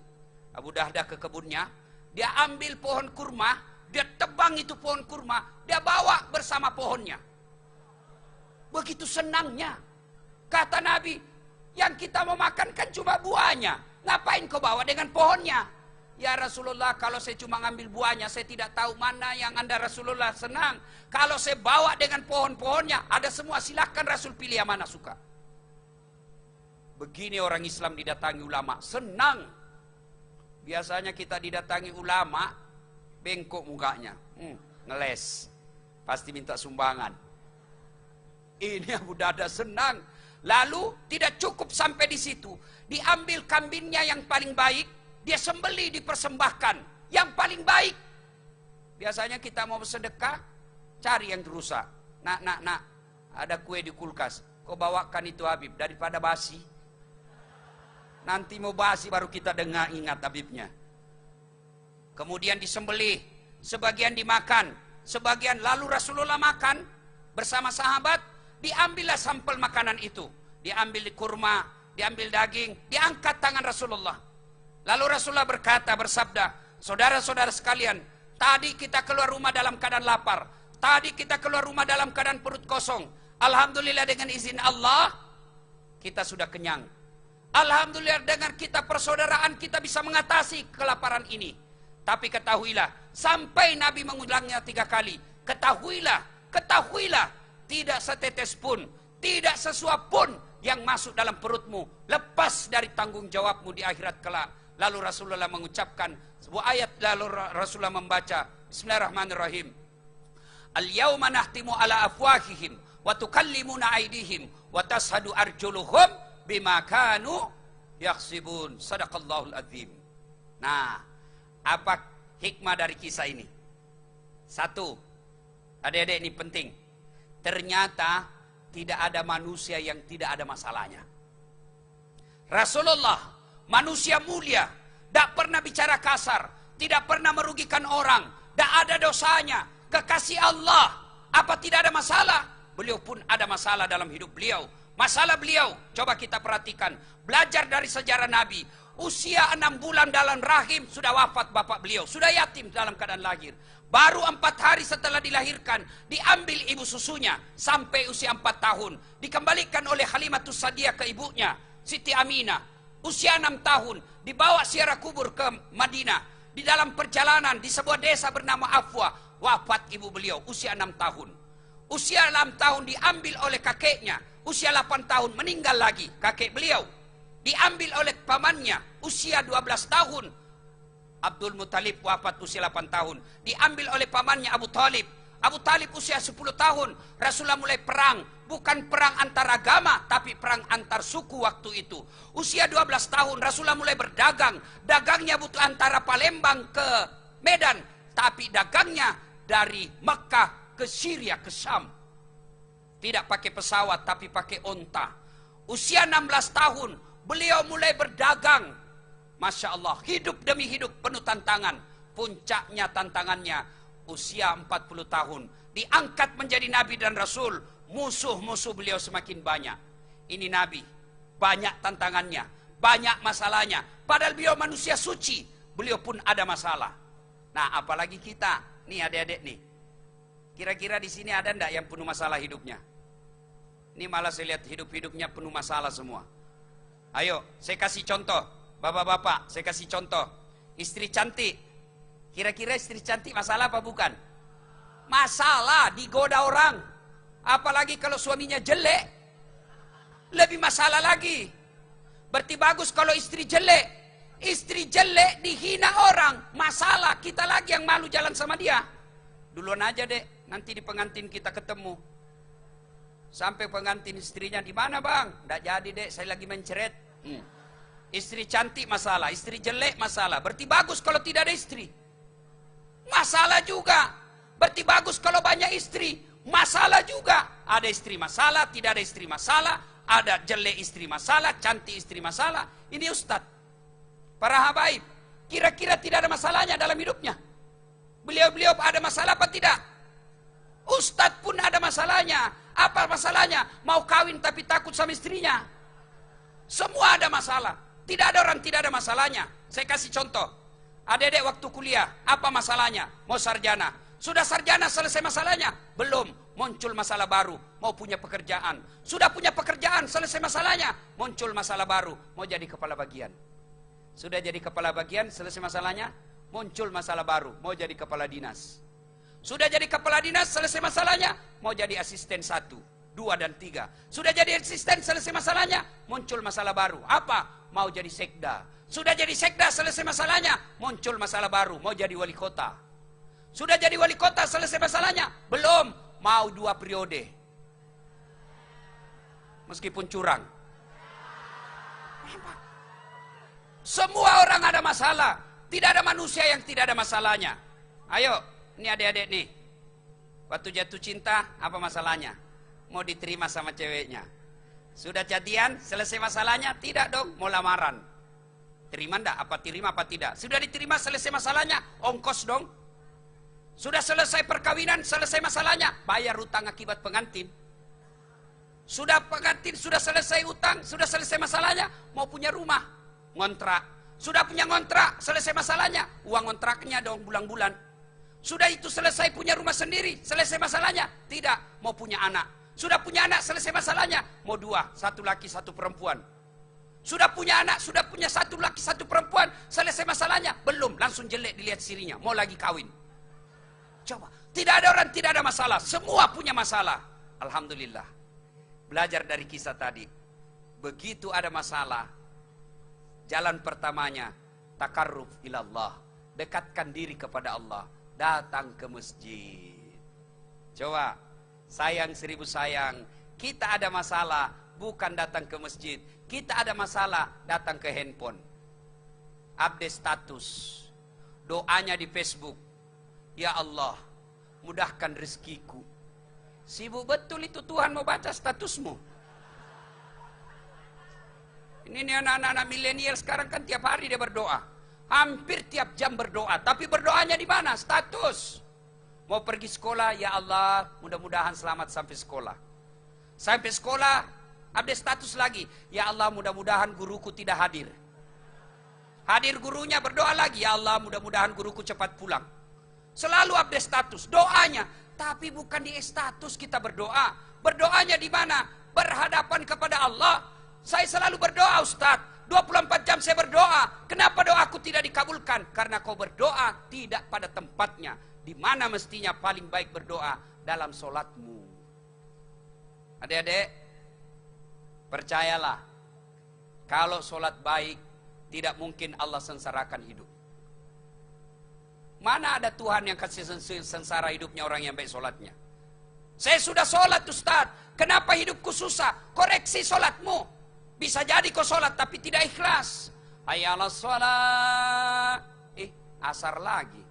[SPEAKER 3] Abu Dahdah ke kebunnya, dia ambil pohon kurma, dia tebang itu pohon kurma, dia bawa bersama pohonnya. Begitu senangnya. Kata Nabi, yang kita mau makan kan cuma buahnya. Ngapain kau bawa dengan pohonnya? Ya Rasulullah, kalau saya cuma ngambil buahnya, saya tidak tahu mana yang Anda Rasulullah senang. Kalau saya bawa dengan pohon-pohonnya, ada semua, silahkan Rasul pilih yang mana suka. Begini orang Islam didatangi ulama, senang. Biasanya kita didatangi ulama, bengkok mukanya, ngeles, pasti minta sumbangan. Ini Abu Dahdah senang. Lalu tidak cukup sampai di situ, diambil kambingnya yang paling baik, dia sembelih, dipersembahkan yang paling baik. Biasanya kita mau bersedekah, cari yang rusak. Nak, ada kue di kulkas, kau bawakan itu Habib, daripada basi. Nanti mau basi baru kita dengar ingat Habibnya. Kemudian disembelih, sebagian dimakan, sebagian lalu Rasulullah makan bersama sahabat. Diambillah sampel makanan itu, diambil kurma, diambil daging, diangkat tangan Rasulullah. Lalu Rasulullah berkata, bersabda, saudara-saudara sekalian, tadi kita keluar rumah dalam keadaan lapar, tadi kita keluar rumah dalam keadaan perut kosong. Alhamdulillah dengan izin Allah, kita sudah kenyang. Alhamdulillah dengan kita persaudaraan kita bisa mengatasi kelaparan ini. Tapi ketahuilah, sampai Nabi mengulangnya 3 kali, ketahuilah, tidak setetes pun, tidak sesuap pun yang masuk dalam perutmu lepas dari tanggung jawabmu di akhirat kelak. Lalu Rasulullah mengucapkan sebuah ayat, lalu Rasulullah membaca, Bismillahirrahmanirrahim. Al-yawma nahtimu ala afwahihim wa tukallimuna aydihim wa tashhadu arjuluhum bima kanu yaksibun. Sadaqallahul azim. Nah, apa hikmah dari kisah ini? Satu, adik-adik ini penting. Ternyata tidak ada manusia yang tidak ada masalahnya. Rasulullah, manusia mulia, tidak pernah bicara kasar, tidak pernah merugikan orang, tidak ada dosanya, kekasih Allah. Apa tidak ada masalah? Beliau pun ada masalah dalam hidup beliau. Masalah beliau, coba kita perhatikan, belajar dari sejarah Nabi. Usia 6 bulan dalam rahim sudah wafat bapak beliau, sudah yatim dalam keadaan lahir. Baru 4 hari setelah dilahirkan, diambil ibu susunya sampai usia 4 tahun. Dikembalikan oleh Halimatus Sa'diyah ke ibunya, Siti Aminah. Usia 6 tahun, dibawa ziarah kubur ke Madinah. Di dalam perjalanan di sebuah desa bernama Afwa, wafat ibu beliau, usia 6 tahun. Usia 6 tahun diambil oleh kakeknya, usia 8 tahun meninggal lagi kakek beliau. Diambil oleh pamannya, usia 12 tahun. Abdul Muttalib wafat usia 8 tahun. Diambil oleh pamannya Abu Talib. Abu Talib usia 10 tahun. Rasulullah mulai perang. Bukan perang antar agama, tapi perang antar suku waktu itu. Usia 12 tahun Rasulullah mulai berdagang. Dagangnya butuh antara Palembang ke Medan. Tapi dagangnya dari Mekah ke Syria, ke Syam. Tidak pakai pesawat, tapi pakai onta. Usia 16 tahun beliau mulai berdagang. Masya Allah, hidup demi hidup penuh tantangan. Puncaknya tantangannya, usia 40 tahun. Diangkat menjadi Nabi dan Rasul. Musuh-musuh beliau semakin banyak. Ini Nabi, banyak tantangannya, banyak masalahnya. Padahal beliau manusia suci, beliau pun ada masalah. Nah, apalagi kita, nih adik-adik nih. Kira-kira di sini ada enggak yang penuh masalah hidupnya? Ini malah saya lihat hidup-hidupnya penuh masalah semua. Ayo, saya kasih contoh. Bapak-bapak, saya kasih contoh. Istri cantik. Kira-kira istri cantik masalah apa bukan? Masalah, digoda orang. Apalagi kalau suaminya jelek. Lebih masalah lagi. Berarti bagus kalau istri jelek. Istri jelek dihina orang. Masalah, kita lagi yang malu jalan sama dia. Duluan aja dek, nanti di pengantin kita ketemu. Sampai pengantin istrinya, di mana bang? Nggak jadi dek, saya lagi menceret. Istri cantik masalah, istri jelek masalah. Berarti bagus kalau tidak ada istri. Masalah juga. Berarti bagus kalau banyak istri. Masalah juga. Ada istri masalah, tidak ada istri masalah. Ada jelek istri masalah, cantik istri masalah. Ini Ustadz. Para habaib, kira-kira tidak ada masalahnya dalam hidupnya? Beliau-beliau ada masalah apa tidak? Ustadz pun ada masalahnya. Apa masalahnya? Mau kawin tapi takut sama istrinya. Semua ada masalah. Tidak ada orang tidak ada masalahnya. Saya kasih contoh. Adik-adik waktu kuliah, apa masalahnya? Mau sarjana. Sudah sarjana selesai masalahnya? Belum. Muncul masalah baru. Mau punya pekerjaan. Sudah punya pekerjaan selesai masalahnya? Muncul masalah baru. Mau jadi kepala bagian. Sudah jadi kepala bagian selesai masalahnya? Muncul masalah baru. Mau jadi kepala dinas. Sudah jadi kepala dinas selesai masalahnya? Mau jadi asisten 1, 2 dan 3. Sudah jadi asisten selesai masalahnya? Muncul masalah baru. Apa? Mau jadi sekda. Sudah jadi sekda selesai masalahnya? Muncul masalah baru. Mau jadi wali kota. Sudah jadi wali kota selesai masalahnya? Belum. Mau 2 periode. Meskipun curang. Semua orang ada masalah. Tidak ada manusia yang tidak ada masalahnya. Ayo, ini adik-adik nih. Waktu jatuh cinta, apa masalahnya? Mau diterima sama ceweknya. Sudah jadian, selesai masalahnya? Tidak dong, mau lamaran. Terima enggak? Apa terima apa tidak? Sudah diterima, selesai masalahnya? Ongkos dong. Sudah selesai perkawinan, selesai masalahnya? Bayar utang akibat pengantin. Sudah pengantin, sudah selesai utang, sudah selesai masalahnya? Mau punya rumah, ngontrak. Sudah punya ngontrak, selesai masalahnya? Uang ngontraknya dong, bulan-bulan. Sudah itu selesai punya rumah sendiri, selesai masalahnya? Tidak, mau punya anak. Sudah punya anak, selesai masalahnya? Mau 2, 1 laki, 1 perempuan. Sudah punya anak, sudah punya 1 laki, 1 perempuan, selesai masalahnya? Belum, langsung jelek dilihat sirinya, mau lagi kawin. Coba, tidak ada orang tidak ada masalah, semua punya masalah. Alhamdulillah. Belajar dari kisah tadi. Begitu ada masalah, jalan pertamanya, takarruf ilallah. Dekatkan diri kepada Allah. Datang ke masjid. Coba, sayang 1000 sayang. Kita ada masalah, bukan datang ke masjid. Kita ada masalah, datang ke handphone. Update status. Doanya di Facebook. Ya Allah, mudahkan rezekiku. Sibuk betul itu Tuhan mau baca statusmu. Ini anak-anak milenial sekarang kan tiap hari dia berdoa. Hampir tiap jam berdoa. Tapi berdoanya di mana? Status. Mau pergi sekolah, ya Allah, mudah-mudahan selamat sampai sekolah. Sampai sekolah, update status lagi. Ya Allah, mudah-mudahan guruku tidak hadir. Hadir gurunya, berdoa lagi. Ya Allah, mudah-mudahan guruku cepat pulang. Selalu update status, doanya. Tapi bukan di status kita berdoa. Berdoanya di mana? Berhadapan kepada Allah. Saya selalu berdoa, Ustadz. 24 jam saya berdoa. Kenapa doaku tidak dikabulkan? Karena kau berdoa tidak pada tempatnya. Di mana mestinya paling baik berdoa? Dalam solatmu. Adik-adik, percayalah. Kalau solat baik, tidak mungkin Allah sengsarakan hidup. Mana ada Tuhan yang kasih sengsara hidupnya orang yang baik solatnya? Saya sudah solat Ustaz. Kenapa hidupku susah? Koreksi solatmu. Bisa jadi kau solat tapi tidak ikhlas. Hayya 'alas shalah. Asar lagi.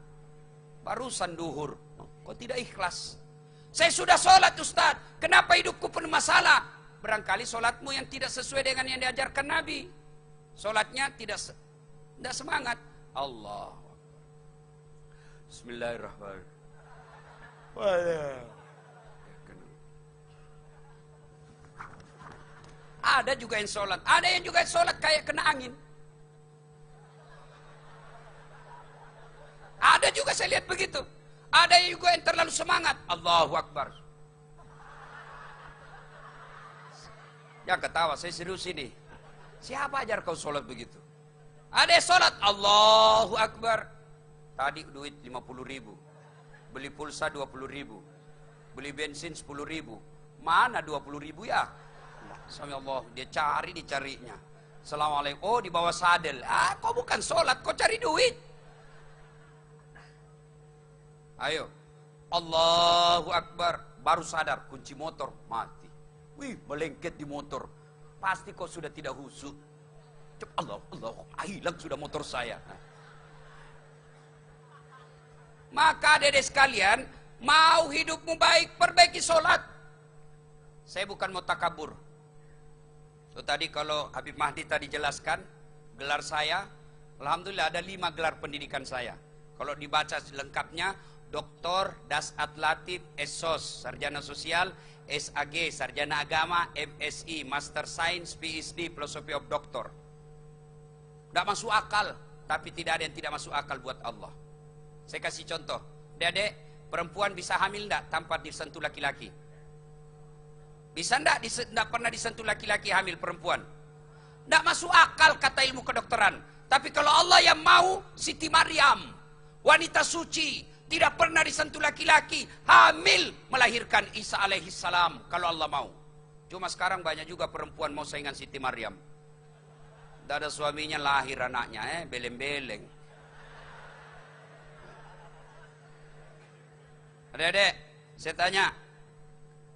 [SPEAKER 3] Barusan duhur. Kau tidak ikhlas. Saya sudah solat Ustaz. Kenapa hidupku penuh masalah? Barangkali solatmu yang tidak sesuai dengan yang diajarkan Nabi. Solatnya tidak semangat. Allah. Bismillahirrahmanirrahim. Ada juga yang sholat. Ada yang juga sholat kayak kena angin. Ada juga saya lihat begitu. Ada yang juga yang terlalu semangat. Allahu Akbar. Jangan ketawa, saya serius ini. Siapa ajar kau sholat begitu? Ada yang sholat. Allahu Akbar. Tadi duit 50.000. Beli pulsa 20.000. Beli bensin 10.000. Mana 20.000 ya? Sama Allah, dia dicarinya. Assalamualaikum. Oh, di bawah sadel. Kau bukan sholat, kau cari duit. Ayo. Allahu Akbar. Baru sadar, kunci motor mati. Wih, melengket di motor. Pasti kau sudah tidak khusyuk. Allah, hilang sudah motor saya. Maka adik-adik sekalian, mau hidupmu baik, perbaiki sholat. Saya bukan mau takabur. Itu tadi kalau Habib Mahdi tadi jelaskan, gelar saya, alhamdulillah ada 5 gelar pendidikan saya. Kalau dibaca lengkapnya, Dr. Dasat Latif, SSOS, Sarjana Sosial, SAG, Sarjana Agama, MSI, Master Science, PhD, Philosophy of Doctor. Tidak masuk akal, tapi tidak ada yang tidak masuk akal buat Allah. Saya kasih contoh, Dek, perempuan bisa hamil enggak tanpa disentuh laki-laki? Bisa enggak pernah disentuh laki-laki hamil perempuan? Enggak masuk akal kata ilmu kedokteran. Tapi kalau Allah yang mau, Siti Maryam, wanita suci, tidak pernah disentuh laki-laki, hamil melahirkan Isa alaihissalam kalau Allah mau. Cuma sekarang banyak juga perempuan mau saingan Siti Maryam. Tidak ada suaminya lahir anaknya, beleng-beleng. Adik-adik, saya tanya,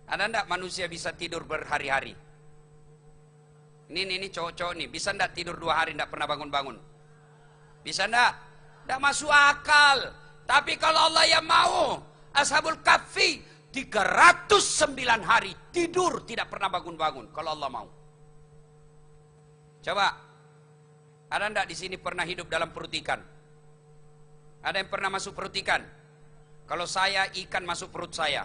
[SPEAKER 3] ada enggak manusia bisa tidur berhari-hari? Ini cowok-cowok nih, bisa enggak tidur 2 hari enggak pernah bangun-bangun? Bisa enggak? Enggak masuk akal. Tapi kalau Allah yang mau, Ashabul Kahfi 309 hari tidur tidak pernah bangun-bangun kalau Allah mau. Coba, ada enggak di sini pernah hidup dalam perut ikan? Ada yang pernah masuk perut ikan? Kalau saya, ikan masuk perut saya.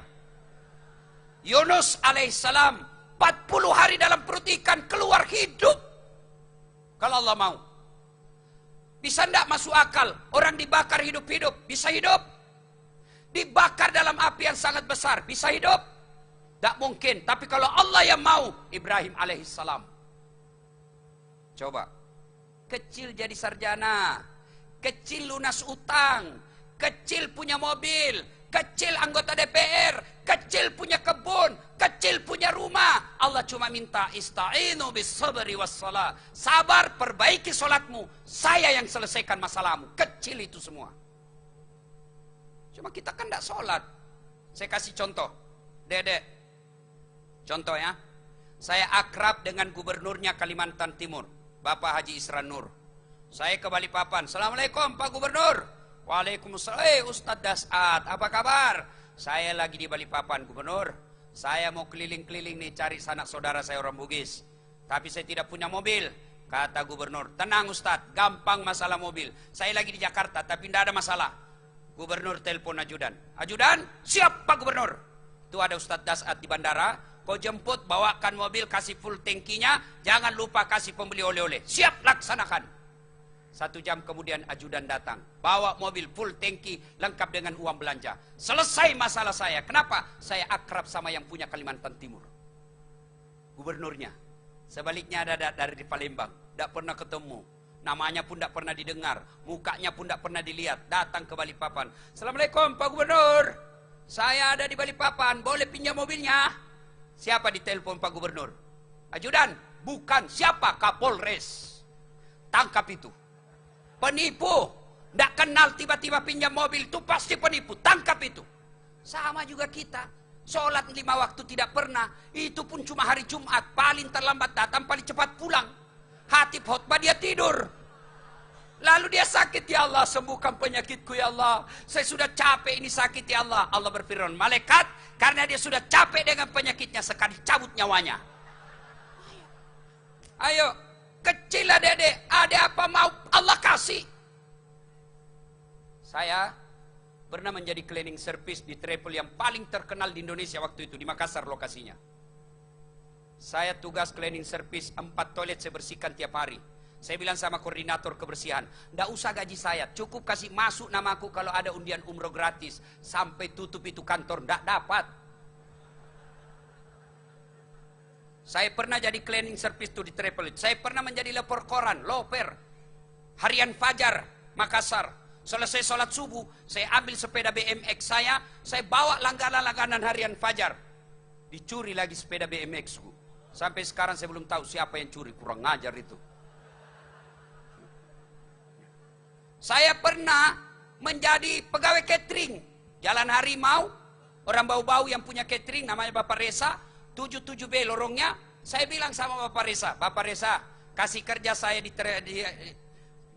[SPEAKER 3] Yunus alaihissalam 40 hari dalam perut ikan keluar hidup. Kalau Allah mau. Bisa enggak masuk akal? Orang dibakar hidup-hidup, bisa hidup. Dibakar dalam api yang sangat besar, bisa hidup. Tidak mungkin. Tapi kalau Allah yang mau, Ibrahim alaihissalam. Coba. Kecil jadi sarjana. Kecil lunas utang. Kecil punya mobil, kecil anggota DPR, kecil punya kebun, kecil punya rumah. Allah cuma minta ista'inu bis sabri was salah. Sabar, perbaiki solatmu. Saya yang selesaikan masalahmu. Kecil itu semua. Cuma kita kan tidak sholat. Saya kasih contoh. Dedek. Contoh ya. Saya akrab dengan gubernurnya Kalimantan Timur, Bapak Haji Isran Nur. Saya ke Balikpapan. Assalamualaikum Pak Gubernur. Waalaikumsalam. Ustadz Dasat, apa kabar? Saya lagi di Balikpapan, Gubernur. Saya mau keliling-keliling nih cari sanak saudara saya orang Bugis. Tapi saya tidak punya mobil. Kata Gubernur, tenang Ustadz, gampang masalah mobil. Saya lagi di Jakarta, tapi tidak ada masalah. Gubernur telepon ajudan. Ajudan, siap Pak Gubernur. Itu ada Ustadz Dasat di bandara. Kau jemput, bawakan mobil, kasih full tankinya. Jangan lupa kasih pembeli oleh-oleh. Siap, laksanakan. 1 jam kemudian ajudan datang, bawa mobil full tangki lengkap dengan uang belanja. Selesai masalah saya. Kenapa? Saya akrab sama yang punya Kalimantan Timur, gubernurnya. Sebaliknya ada dari Palembang, tidak pernah ketemu, namanya pun tidak pernah didengar, mukanya pun tidak pernah dilihat. Datang ke Balikpapan. Assalamualaikum Pak Gubernur, saya ada di Balikpapan, boleh pinjam mobilnya? Siapa ditelepon Pak Gubernur? Ajudan, bukan. Siapa? Kapolres. Tangkap itu. Penipu, tidak kenal tiba-tiba pinjam mobil, itu pasti penipu, tangkap itu. Sama juga kita, sholat 5 waktu tidak pernah, itu pun cuma hari Jumat, paling terlambat datang, paling cepat pulang. Hatib khotbah dia tidur. Lalu dia sakit, ya Allah sembuhkan penyakitku ya Allah. Saya sudah capek ini sakit ya Allah. Allah berfirman, malaikat, karena dia sudah capek dengan penyakitnya, sekali cabut nyawanya. Ayo. Kecil adek-adek, ada apa mau Allah kasih. Saya pernah menjadi cleaning service di travel yang paling terkenal di Indonesia waktu itu, di Makassar lokasinya. Saya tugas cleaning service, 4 toilet saya bersihkan tiap hari. Saya bilang sama koordinator kebersihan, tidak usah gaji saya, cukup kasih masuk namaku kalau ada undian umroh gratis. Sampai tutup itu kantor, tidak dapat. Saya pernah jadi cleaning service tuh di travel. Saya pernah menjadi lapor koran, loper. Harian Fajar, Makassar. Selesai sholat subuh, saya ambil sepeda BMX saya bawa langganan-langganan Harian Fajar. Dicuri lagi sepeda BMX ku. Sampai sekarang saya belum tahu siapa yang curi, kurang ngajar itu. Saya pernah menjadi pegawai catering. Jalan Harimau, orang bau-bau yang punya catering, namanya Bapak Resa. 77B lorongnya. Saya bilang sama Bapak Reza, kasih kerja saya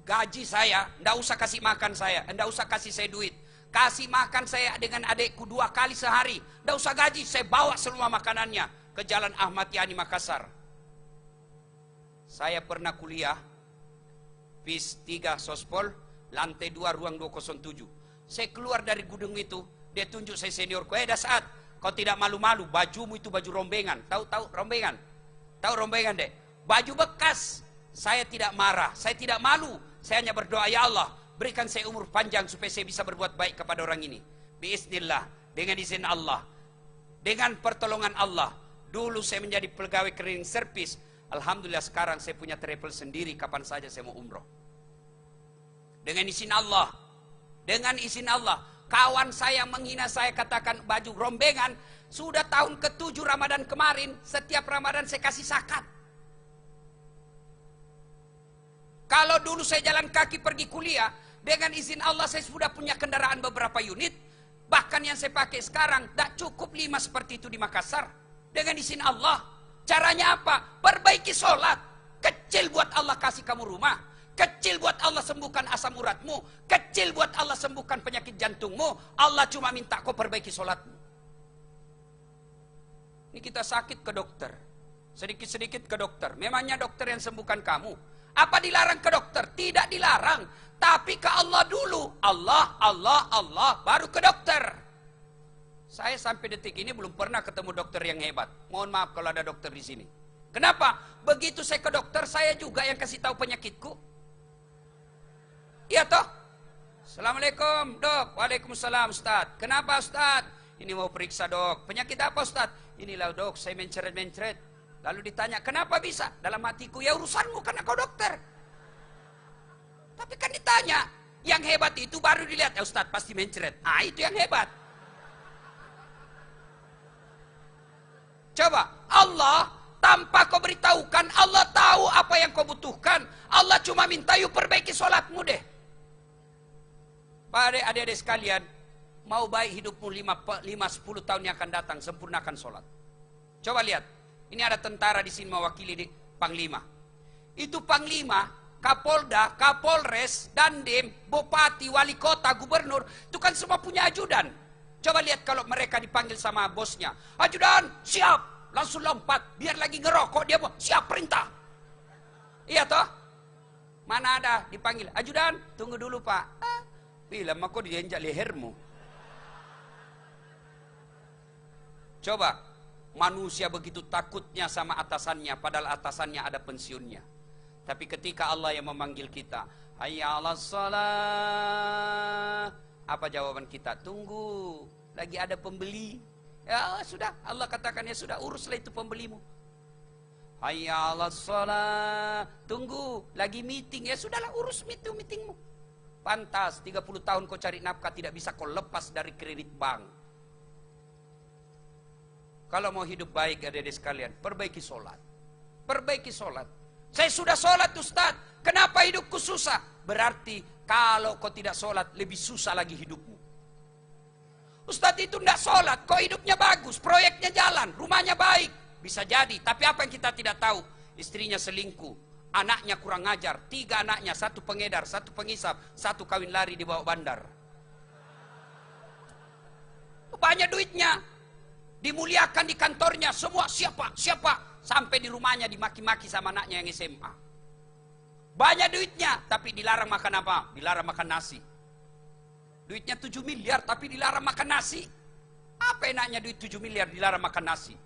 [SPEAKER 3] gaji saya, ndak usah kasih makan saya, ndak usah kasih saya duit. Kasih makan saya dengan adikku 2 kali sehari. Ndak usah gaji, saya bawa semua makanannya ke Jalan Ahmad Yani Makassar. Saya pernah kuliah PIS 3 Sospol, lantai 2 ruang 207. Saya keluar dari gedung itu, dia tunjuk saya seniorku, Dasaat, kau tidak malu-malu, bajumu itu baju rombengan. Tahu rombengan? Tahu rombengan, Dek? Baju bekas. Saya tidak marah, saya tidak malu. Saya hanya berdoa, ya Allah, berikan saya umur panjang supaya saya bisa berbuat baik kepada orang ini. Biiznillah, dengan izin Allah, dengan pertolongan Allah. Dulu saya menjadi pegawai cleaning service. Alhamdulillah sekarang saya punya travel sendiri kapan saja saya mau umroh. Dengan izin Allah. Dengan izin Allah. Kawan saya menghina saya, katakan baju rombengan. Sudah tahun ke-7 Ramadan kemarin, setiap Ramadan saya kasih zakat. Kalau dulu saya jalan kaki pergi kuliah, dengan izin Allah saya sudah punya kendaraan beberapa unit. Bahkan yang saya pakai sekarang, tak cukup 5 seperti itu di Makassar. Dengan izin Allah. Caranya apa? Perbaiki sholat. Kecil buat Allah kasih kamu rumah. Kecil buat Allah sembuhkan asam uratmu. Kecil buat Allah sembuhkan penyakit jantungmu. Allah cuma minta kau perbaiki sholatmu. Ini kita sakit ke dokter. Sedikit-sedikit ke dokter. Memangnya dokter yang sembuhkan kamu? Apa dilarang ke dokter? Tidak dilarang. Tapi ke Allah dulu. Allah, baru ke dokter. Saya sampai detik ini belum pernah ketemu dokter yang hebat. Mohon maaf kalau ada dokter di sini. Kenapa? Begitu saya ke dokter, saya juga yang kasih tahu penyakitku. Iya toh? Assalamualaikum dok. Waalaikumsalam Ustaz. Kenapa Ustaz? Ini mau periksa dok. Penyakit apa Ustaz? Inilah dok, saya mencret-mencret. Lalu ditanya, kenapa bisa? Dalam hatiku, ya urusanmu karena kau dokter. Tapi kan ditanya, yang hebat itu baru dilihat, ya Ustaz pasti mencret. Ah, itu yang hebat. Coba, Allah tanpa kau beritahukan, Allah tahu apa yang kau butuhkan. Allah cuma minta yuk perbaiki sholatmu deh. Pak adik-adik sekalian, mau baik hidupmu 5-10 tahun yang akan datang, sempurnakan sholat. Coba lihat, ini ada tentara di sini mewakili di Panglima. Itu Panglima, Kapolda, Kapolres, Dandim, Bupati, Wali Kota, Gubernur, itu kan semua punya ajudan. Coba lihat kalau mereka dipanggil sama bosnya. Ajudan, siap. Langsung lompat. Biar lagi ngerokok, dia siap perintah. Iya toh? Mana ada dipanggil. Ajudan, tunggu dulu pak. Film aku diinjak lehermu. Coba. Manusia begitu takutnya sama atasannya. Padahal atasannya ada pensiunnya. Tapi ketika Allah yang memanggil kita. Hayya 'alas shalah. Apa jawaban kita? Tunggu, lagi ada pembeli. Ya sudah, Allah katakan ya sudah, uruslah itu pembelimu. Hayya 'alas shalah. Tunggu, lagi meeting. Ya sudahlah, urus meetingmu. Pantas 30 tahun kau cari nafkah tidak bisa kau lepas dari kredit bank. Kalau mau hidup baik adik-adik sekalian, perbaiki sholat. Perbaiki sholat. Saya sudah sholat Ustaz, kenapa hidupku susah? Berarti kalau kau tidak sholat, lebih susah lagi hidupmu. Ustadz itu tidak sholat, kok hidupnya bagus, proyeknya jalan, rumahnya baik. Bisa jadi, tapi apa yang kita tidak tahu? Istrinya selingkuh, anaknya kurang ajar, 3 anaknya, 1 pengedar, 1 pengisap, 1 kawin lari di bawah bandar. Banyak duitnya, dimuliakan di kantornya, semua siapa, sampai di rumahnya dimaki-maki sama anaknya yang SMA. Banyak duitnya, tapi dilarang makan apa? Dilarang makan nasi. Duitnya 7 miliar, tapi dilarang makan nasi. Apa enaknya duit 7 miliar dilarang makan nasi?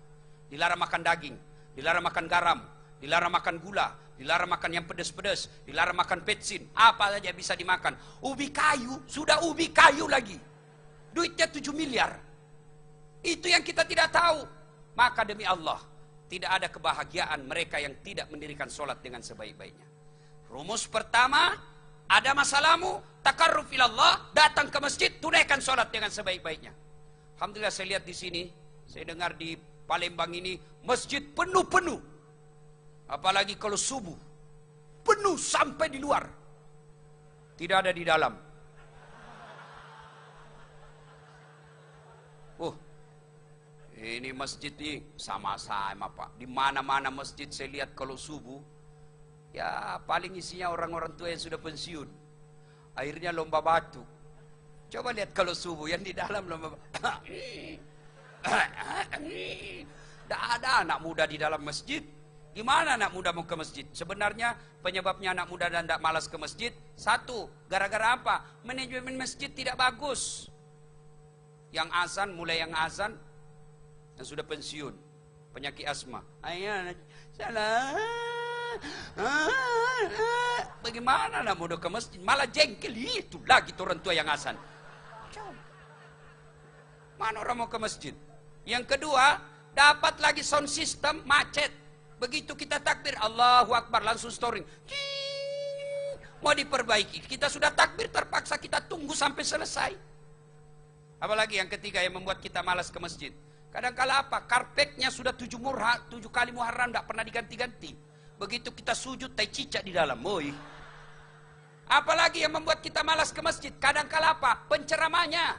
[SPEAKER 3] Dilarang makan daging, dilarang makan garam, dilarang makan gula, dilarang makan yang pedas-pedas, dilarang makan petsin. Apa saja bisa dimakan. Ubi kayu, sudah ubi kayu lagi. Duitnya 7 miliar. Itu yang kita tidak tahu. Maka demi Allah, tidak ada kebahagiaan mereka yang tidak mendirikan sholat dengan sebaik-baiknya. Rumus pertama, ada masalahmu, takarruf ilallah, datang ke masjid, tunaikan sholat dengan sebaik-baiknya. Alhamdulillah saya lihat di sini, saya dengar di Palembang ini, masjid penuh-penuh. Apalagi kalau subuh, penuh sampai di luar. Tidak ada di dalam. Ini masjid ini sama-sama Pak. Di mana-mana masjid saya lihat kalau subuh, ya paling isinya orang-orang tua yang sudah pensiun. Akhirnya lomba batuk. Coba lihat kalau subuh yang di dalam lomba batuk. Tidak ada anak muda di dalam masjid. Gimana anak muda mau ke masjid? Sebenarnya penyebabnya anak muda dan tidak malas ke masjid, satu, gara-gara apa? Manajemen masjid tidak bagus. Yang azan, mulai yang azan, yang sudah pensiun, penyakit asma. Ayah, salah. Bagaimana anak muda ke masjid? Malah jengkel, itu lagi orang tua yang azan. Mana orang mau ke masjid? Yang kedua, dapat lagi sound system macet. Begitu kita takbir, Allahu Akbar, langsung storing. Mau diperbaiki. Kita sudah takbir, terpaksa kita tunggu sampai selesai. Apalagi yang ketiga yang membuat kita malas ke masjid. Kadang-kala apa? Karpetnya sudah 7 kali Muharram, tidak pernah diganti-ganti. Begitu kita sujud, tai cicak di dalam. Boy. Apalagi yang membuat kita malas ke masjid. Kadang-kala apa? Penceramanya.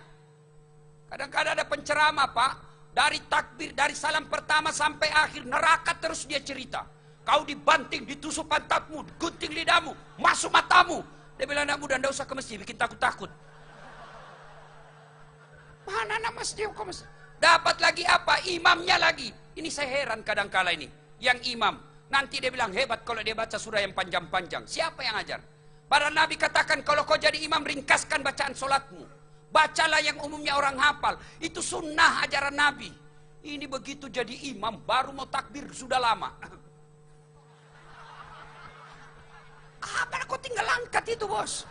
[SPEAKER 3] Kadang-kadang ada penceramah Pak. Dari takbir, dari salam pertama sampai akhir, neraka terus dia cerita. Kau dibanting, ditusuk pantatmu, gunting lidahmu, masuk matamu. Dia bilang, anak muda, tidak usah ke masjid, bikin takut-takut. Mana anak masjid ke masjid? Dapat lagi apa? Imamnya lagi. Ini saya heran kadang-kala ini. Yang imam, nanti dia bilang, hebat kalau dia baca surah yang panjang-panjang. Siapa yang ajar? Para Nabi katakan, kalau kau jadi imam, ringkaskan bacaan solatmu. Bacalah yang umumnya orang hafal. Itu sunnah ajaran Nabi. Ini begitu jadi imam, baru mau takbir, sudah lama. Apa kau tinggal angkat itu bos?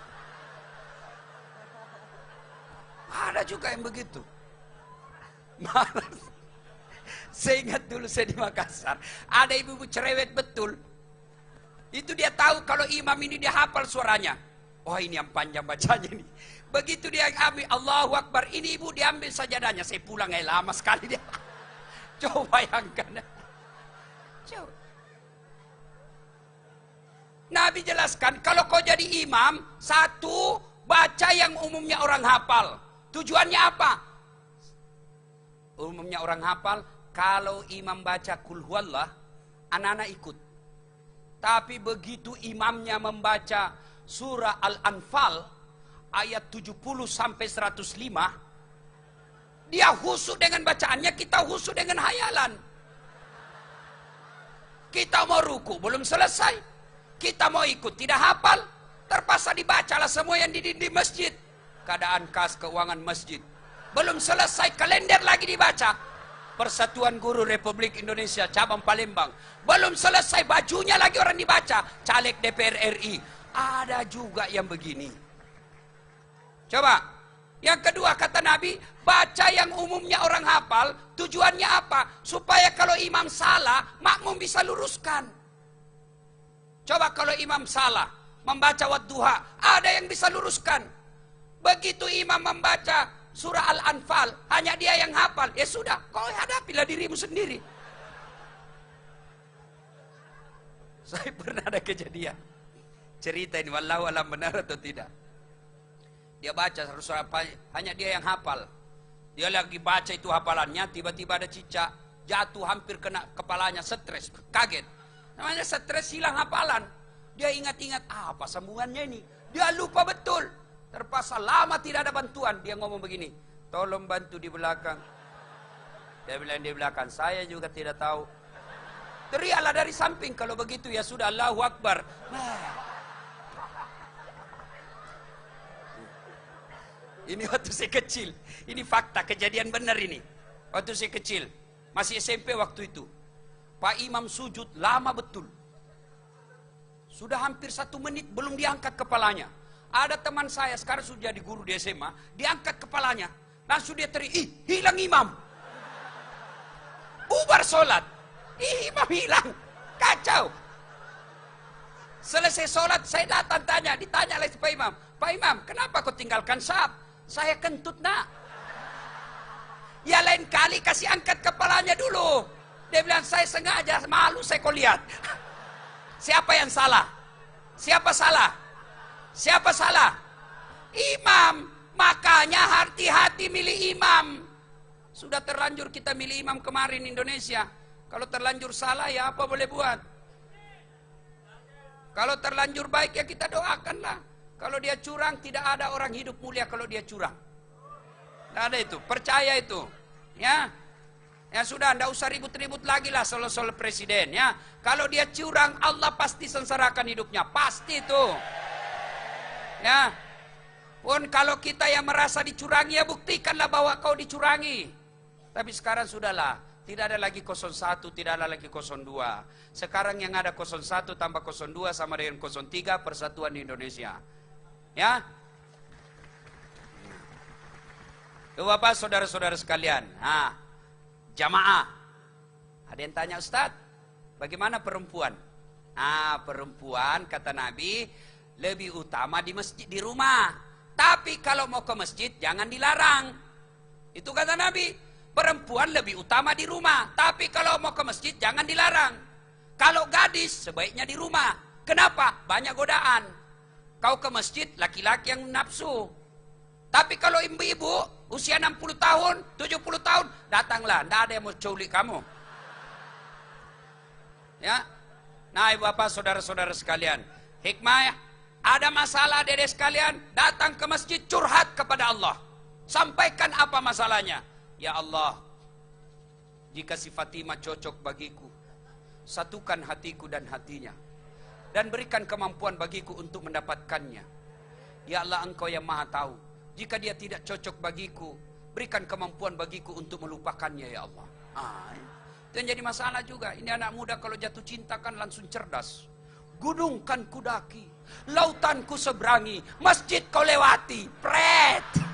[SPEAKER 3] Ada juga yang begitu. Malas. Saya ingat dulu saya di Makassar. Ada ibu-ibu cerewet betul. Itu dia tahu kalau imam ini dia hafal suaranya. Oh ini yang panjang bacanya nih. Begitu dia ambil Allahu Akbar, ini ibu diambil sajadahnya. Saya pulang lama sekali dia. Coba bayangkan. Coba. Nabi jelaskan kalau kau jadi imam, satu, baca yang umumnya orang hafal. Tujuannya apa? Umumnya orang hafal, kalau imam baca kul huwallah, anak-anak ikut. Tapi begitu imamnya membaca surah Al-Anfal ayat 70 sampai 105, dia khusyuk dengan bacaannya, kita khusyuk dengan hayalan. Kita mau ruku belum selesai, kita mau ikut tidak hafal, terpaksa dibacalah semua yang di dinding masjid. Keadaan kas keuangan masjid belum selesai, kalender lagi dibaca. Persatuan Guru Republik Indonesia cabang Palembang belum selesai, bajunya lagi orang dibaca. Caleg DPR RI, ada juga yang begini. Coba, yang kedua kata Nabi, baca yang umumnya orang hafal. Tujuannya apa? Supaya kalau imam salah, makmum bisa luruskan. Coba kalau imam salah, membaca wadduha, ada yang bisa luruskan. Begitu imam membaca surah Al-Anfal, hanya dia yang hafal, ya sudah, kau hadapilah dirimu sendiri. Saya pernah ada kejadian. Cerita ini, wallahu alam benar atau tidak. Dia baca surah apa, hanya dia yang hafal. Dia lagi baca itu hafalannya, tiba-tiba ada cicak jatuh hampir kena kepalanya, stres, kaget. Namanya stres, hilang hafalan. Dia ingat-ingat, apa sambungannya ini? Dia lupa betul. Terpaksa lama tidak ada bantuan. Dia ngomong begini, tolong bantu di belakang. Dia bilang di belakang, saya juga tidak tahu. Teriaklah dari samping, kalau begitu ya sudah, Allahu Akbar. Ini waktu saya kecil. Ini fakta, kejadian benar ini. Waktu saya kecil, masih SMP waktu itu. Pak Imam sujud lama betul. Sudah hampir 1 menit belum diangkat kepalanya. Ada teman saya sekarang sudah jadi guru di SMA, diangkat kepalanya. Langsung dia teriak, ih hilang imam. Bubar sholat. Ih imam hilang. Kacau. Selesai sholat saya datang tanya, ditanya lagi Pak Imam. Pak Imam, kenapa kau tinggalkan sahab? Saya kentut nak. Ya lain kali kasih angkat kepalanya dulu. Dia bilang saya sengaja, malu saya kau lihat. Siapa yang salah? Siapa salah? Siapa salah? Imam. Makanya hati-hati milih imam. Sudah terlanjur kita milih imam kemarin Indonesia. Kalau terlanjur salah ya apa boleh buat? Kalau terlanjur baik ya kita doakanlah. Kalau dia curang, tidak ada orang hidup mulia kalau dia curang. Tidak ada itu, percaya itu. Ya, ya sudah, tidak usah ribut-ribut lagi lah soal presiden. Ya, kalau dia curang, Allah pasti sengsarakan hidupnya, pasti itu. Ya, pun kalau kita yang merasa dicurangi, ya buktikanlah bahwa kau dicurangi. Tapi sekarang sudahlah, tidak ada lagi 01, tidak ada lagi 02. Sekarang yang ada 01 tambah 02 sama dengan 03, persatuan di Indonesia. Ya. Bapak, saudara-saudara sekalian. Nah, jamaah. Ada yang tanya, Ustaz, bagaimana perempuan? Nah, perempuan kata Nabi lebih utama di masjid, di rumah. Tapi kalau mau ke masjid jangan dilarang. Itu kata Nabi. Perempuan lebih utama di rumah, tapi kalau mau ke masjid jangan dilarang. Kalau gadis sebaiknya di rumah. Kenapa? Banyak godaan. Kau ke masjid laki-laki yang nafsu. Tapi kalau ibu-ibu usia 60 tahun, 70 tahun, datanglah, tidak ada yang mau culik kamu. Ya. Nah, ibu bapak, saudara-saudara sekalian, hikmah, ada masalah dedek sekalian, datang ke masjid curhat kepada Allah. Sampaikan apa masalahnya. Ya Allah, jika si Fatimah cocok bagiku, satukan hatiku dan hatinya, dan berikan kemampuan bagiku untuk mendapatkannya. Ya Allah, Engkau yang maha tahu. Jika dia tidak cocok bagiku, berikan kemampuan bagiku untuk melupakannya ya Allah. Itu yang jadi masalah juga. Ini anak muda kalau jatuh cinta kan langsung cerdas. Gunung kan kudaki, lautan ku seberangi, masjid kau lewati, pret.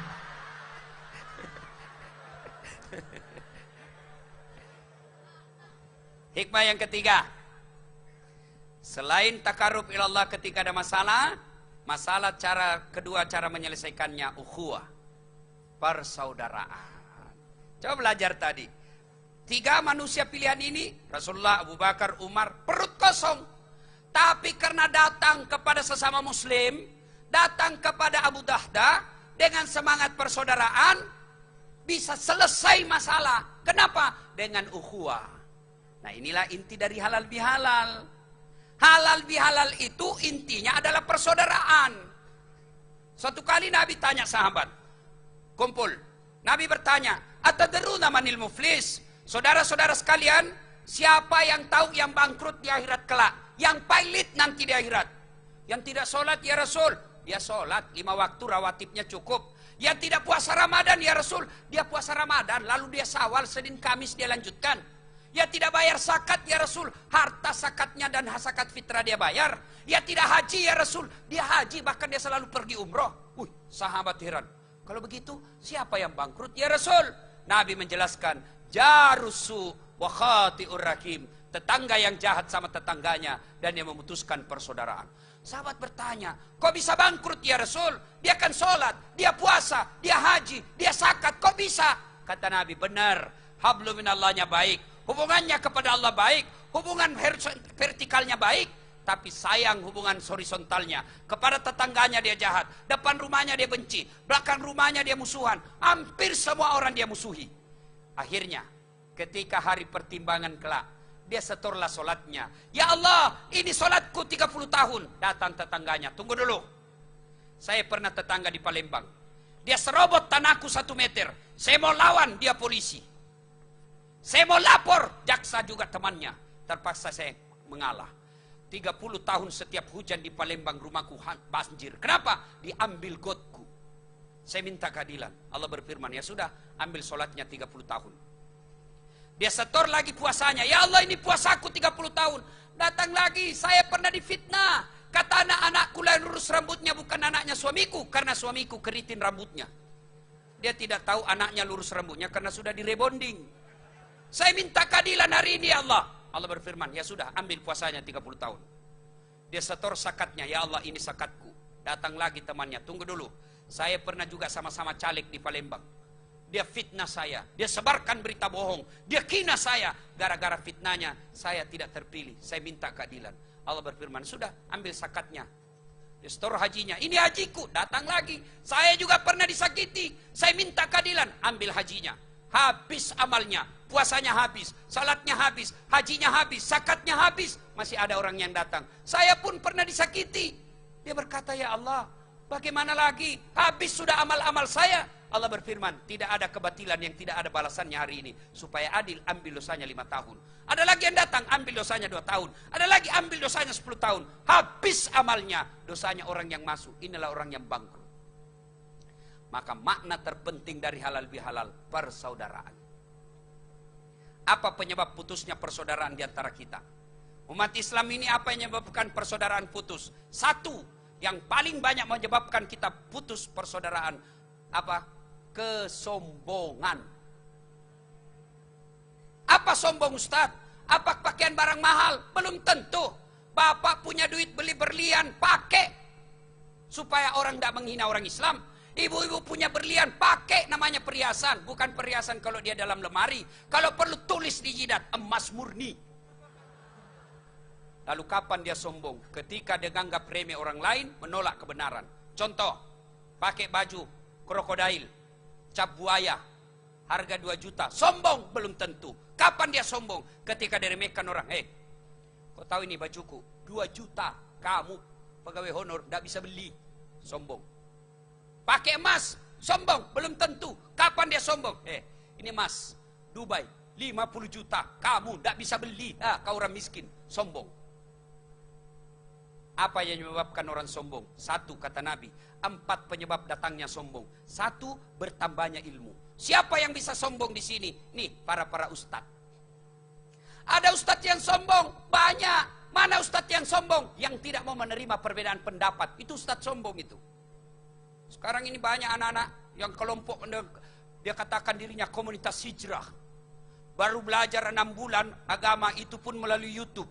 [SPEAKER 3] Hikmah yang ketiga, selain takarrub ilallah ketika ada masalah, kedua cara menyelesaikannya ukhuwah, persaudaraan. Coba belajar tadi. 3 manusia pilihan ini, Rasulullah, Abu Bakar, Umar, perut kosong. Tapi karena datang kepada sesama muslim, datang kepada Abu Dahda dengan semangat persaudaraan, bisa selesai masalah. Kenapa? Dengan ukhuwah. Nah, inilah inti dari halal bihalal. Halal bihalal itu intinya adalah persaudaraan. Suatu kali Nabi tanya sahabat, kumpul. Nabi bertanya, atadruna manil muflis? Saudara-saudara sekalian, siapa yang tahu yang bangkrut di akhirat kelak? Yang pailit nanti di akhirat? Yang tidak sholat ya Rasul? Dia sholat 5 waktu rawatibnya cukup. Yang tidak puasa Ramadan ya Rasul? Dia puasa Ramadan lalu dia Syawal, Senin, Kamis dia lanjutkan. Ya tidak bayar zakat ya Rasul, harta zakatnya dan zakat fitrah dia bayar. Ya tidak haji ya Rasul, dia haji bahkan dia selalu pergi umroh. Sahabat heran. Kalau begitu siapa yang bangkrut ya Rasul? Nabi menjelaskan, jarusu wa khati'ur rahim, tetangga yang jahat sama tetangganya dan yang memutuskan persaudaraan. Sahabat bertanya, kok bisa bangkrut ya Rasul? Dia kan sholat, dia puasa, dia haji, dia zakat, kok bisa? Kata Nabi, benar, hablum minallahnya baik. Hubungannya kepada Allah baik, hubungan vertikalnya baik, tapi sayang hubungan horizontalnya. Kepada tetangganya dia jahat, depan rumahnya dia benci, belakang rumahnya dia musuhan, hampir semua orang dia musuhi. Akhirnya, ketika hari pertimbangan kelak, dia setorlah solatnya. Ya Allah, ini solatku 30 tahun. Datang tetangganya, tunggu dulu. Saya pernah tetangga di Palembang. Dia serobot tanahku 1 meter. Saya mau lawan, dia polisi. Saya mau lapor, jaksa juga temannya. Terpaksa saya mengalah. 30 tahun setiap hujan di Palembang rumahku banjir. Kenapa? Diambil gotku. Saya minta keadilan. Allah berfirman, ya sudah, ambil sholatnya 30 tahun. Dia setor lagi puasanya. Ya Allah, ini puasaku 30 tahun. Datang lagi, saya pernah difitnah. Kata anak-anakku lah lurus rambutnya, bukan anaknya suamiku. Karena suamiku keritin rambutnya. Dia tidak tahu anaknya lurus rambutnya karena sudah direbonding. Saya minta keadilan hari ini ya Allah. Allah berfirman, ya sudah, ambil puasanya 30 tahun. Dia setor zakatnya, ya Allah ini zakatku. Datang lagi temannya, tunggu dulu. Saya pernah juga sama-sama caleg di Palembang. Dia fitnah saya, dia sebarkan berita bohong, dia kina saya. Gara-gara fitnahnya, saya tidak terpilih. Saya minta keadilan. Allah berfirman, sudah, ambil zakatnya. Dia setor hajinya, ini hajiku. Datang lagi, saya juga pernah disakiti. Saya minta keadilan, ambil hajinya. habis amalnya, puasanya habis, salatnya habis, hajinya habis, zakatnya habis, masih ada orang yang datang. Saya pun pernah disakiti. Dia berkata, ya Allah, bagaimana lagi? Habis sudah amal-amal saya. Allah berfirman, tidak ada kebatilan yang tidak ada balasannya hari ini. Supaya adil, ambil dosanya 5 tahun. Ada lagi yang datang, ambil dosanya 2 tahun. Ada lagi, ambil dosanya 10 tahun. Habis amalnya, dosanya orang yang masuk. Inilah orang yang bangkrut. Maka makna terpenting dari halal bihalal, persaudaraan. Apa penyebab putusnya persaudaraan di antara kita? Umat Islam ini apa yang menyebabkan persaudaraan putus? Satu, yang paling banyak menyebabkan kita putus persaudaraan, apa? Kesombongan. Apa sombong, Ustaz? Apa pakaian barang mahal? Belum tentu. Bapak punya duit beli berlian, pakai supaya orang tidak menghina orang Islam. Ibu-ibu punya berlian, pakai, namanya perhiasan. Bukan perhiasan kalau dia dalam lemari. Kalau perlu tulis di jidat, emas murni. Lalu kapan dia sombong? Ketika dia menganggap remeh orang lain, menolak kebenaran. Contoh, pakai baju krokodil, cap buaya, harga 2 juta. Sombong? Belum tentu. Kapan dia sombong? Ketika dia remehkan orang. Kau tahu ini bajuku, 2 juta. Kamu, pegawai honor, tidak bisa beli. Sombong. Pakai emas, sombong? Belum tentu. Kapan dia sombong? Ini emas, Dubai, 50 juta. Kamu tidak bisa beli. Kau orang miskin. Sombong. Apa yang menyebabkan orang sombong? Satu, kata Nabi, 4 penyebab datangnya sombong. Satu, bertambahnya ilmu. Siapa yang bisa sombong di sini? Nih, para ustadz. Ada ustadz yang sombong? Banyak. Mana ustadz yang sombong? Yang tidak mau menerima perbedaan pendapat. Itu ustadz sombong itu. Sekarang ini banyak anak-anak yang kelompok, dia katakan dirinya komunitas hijrah. Baru belajar 6 bulan agama, itu pun melalui YouTube.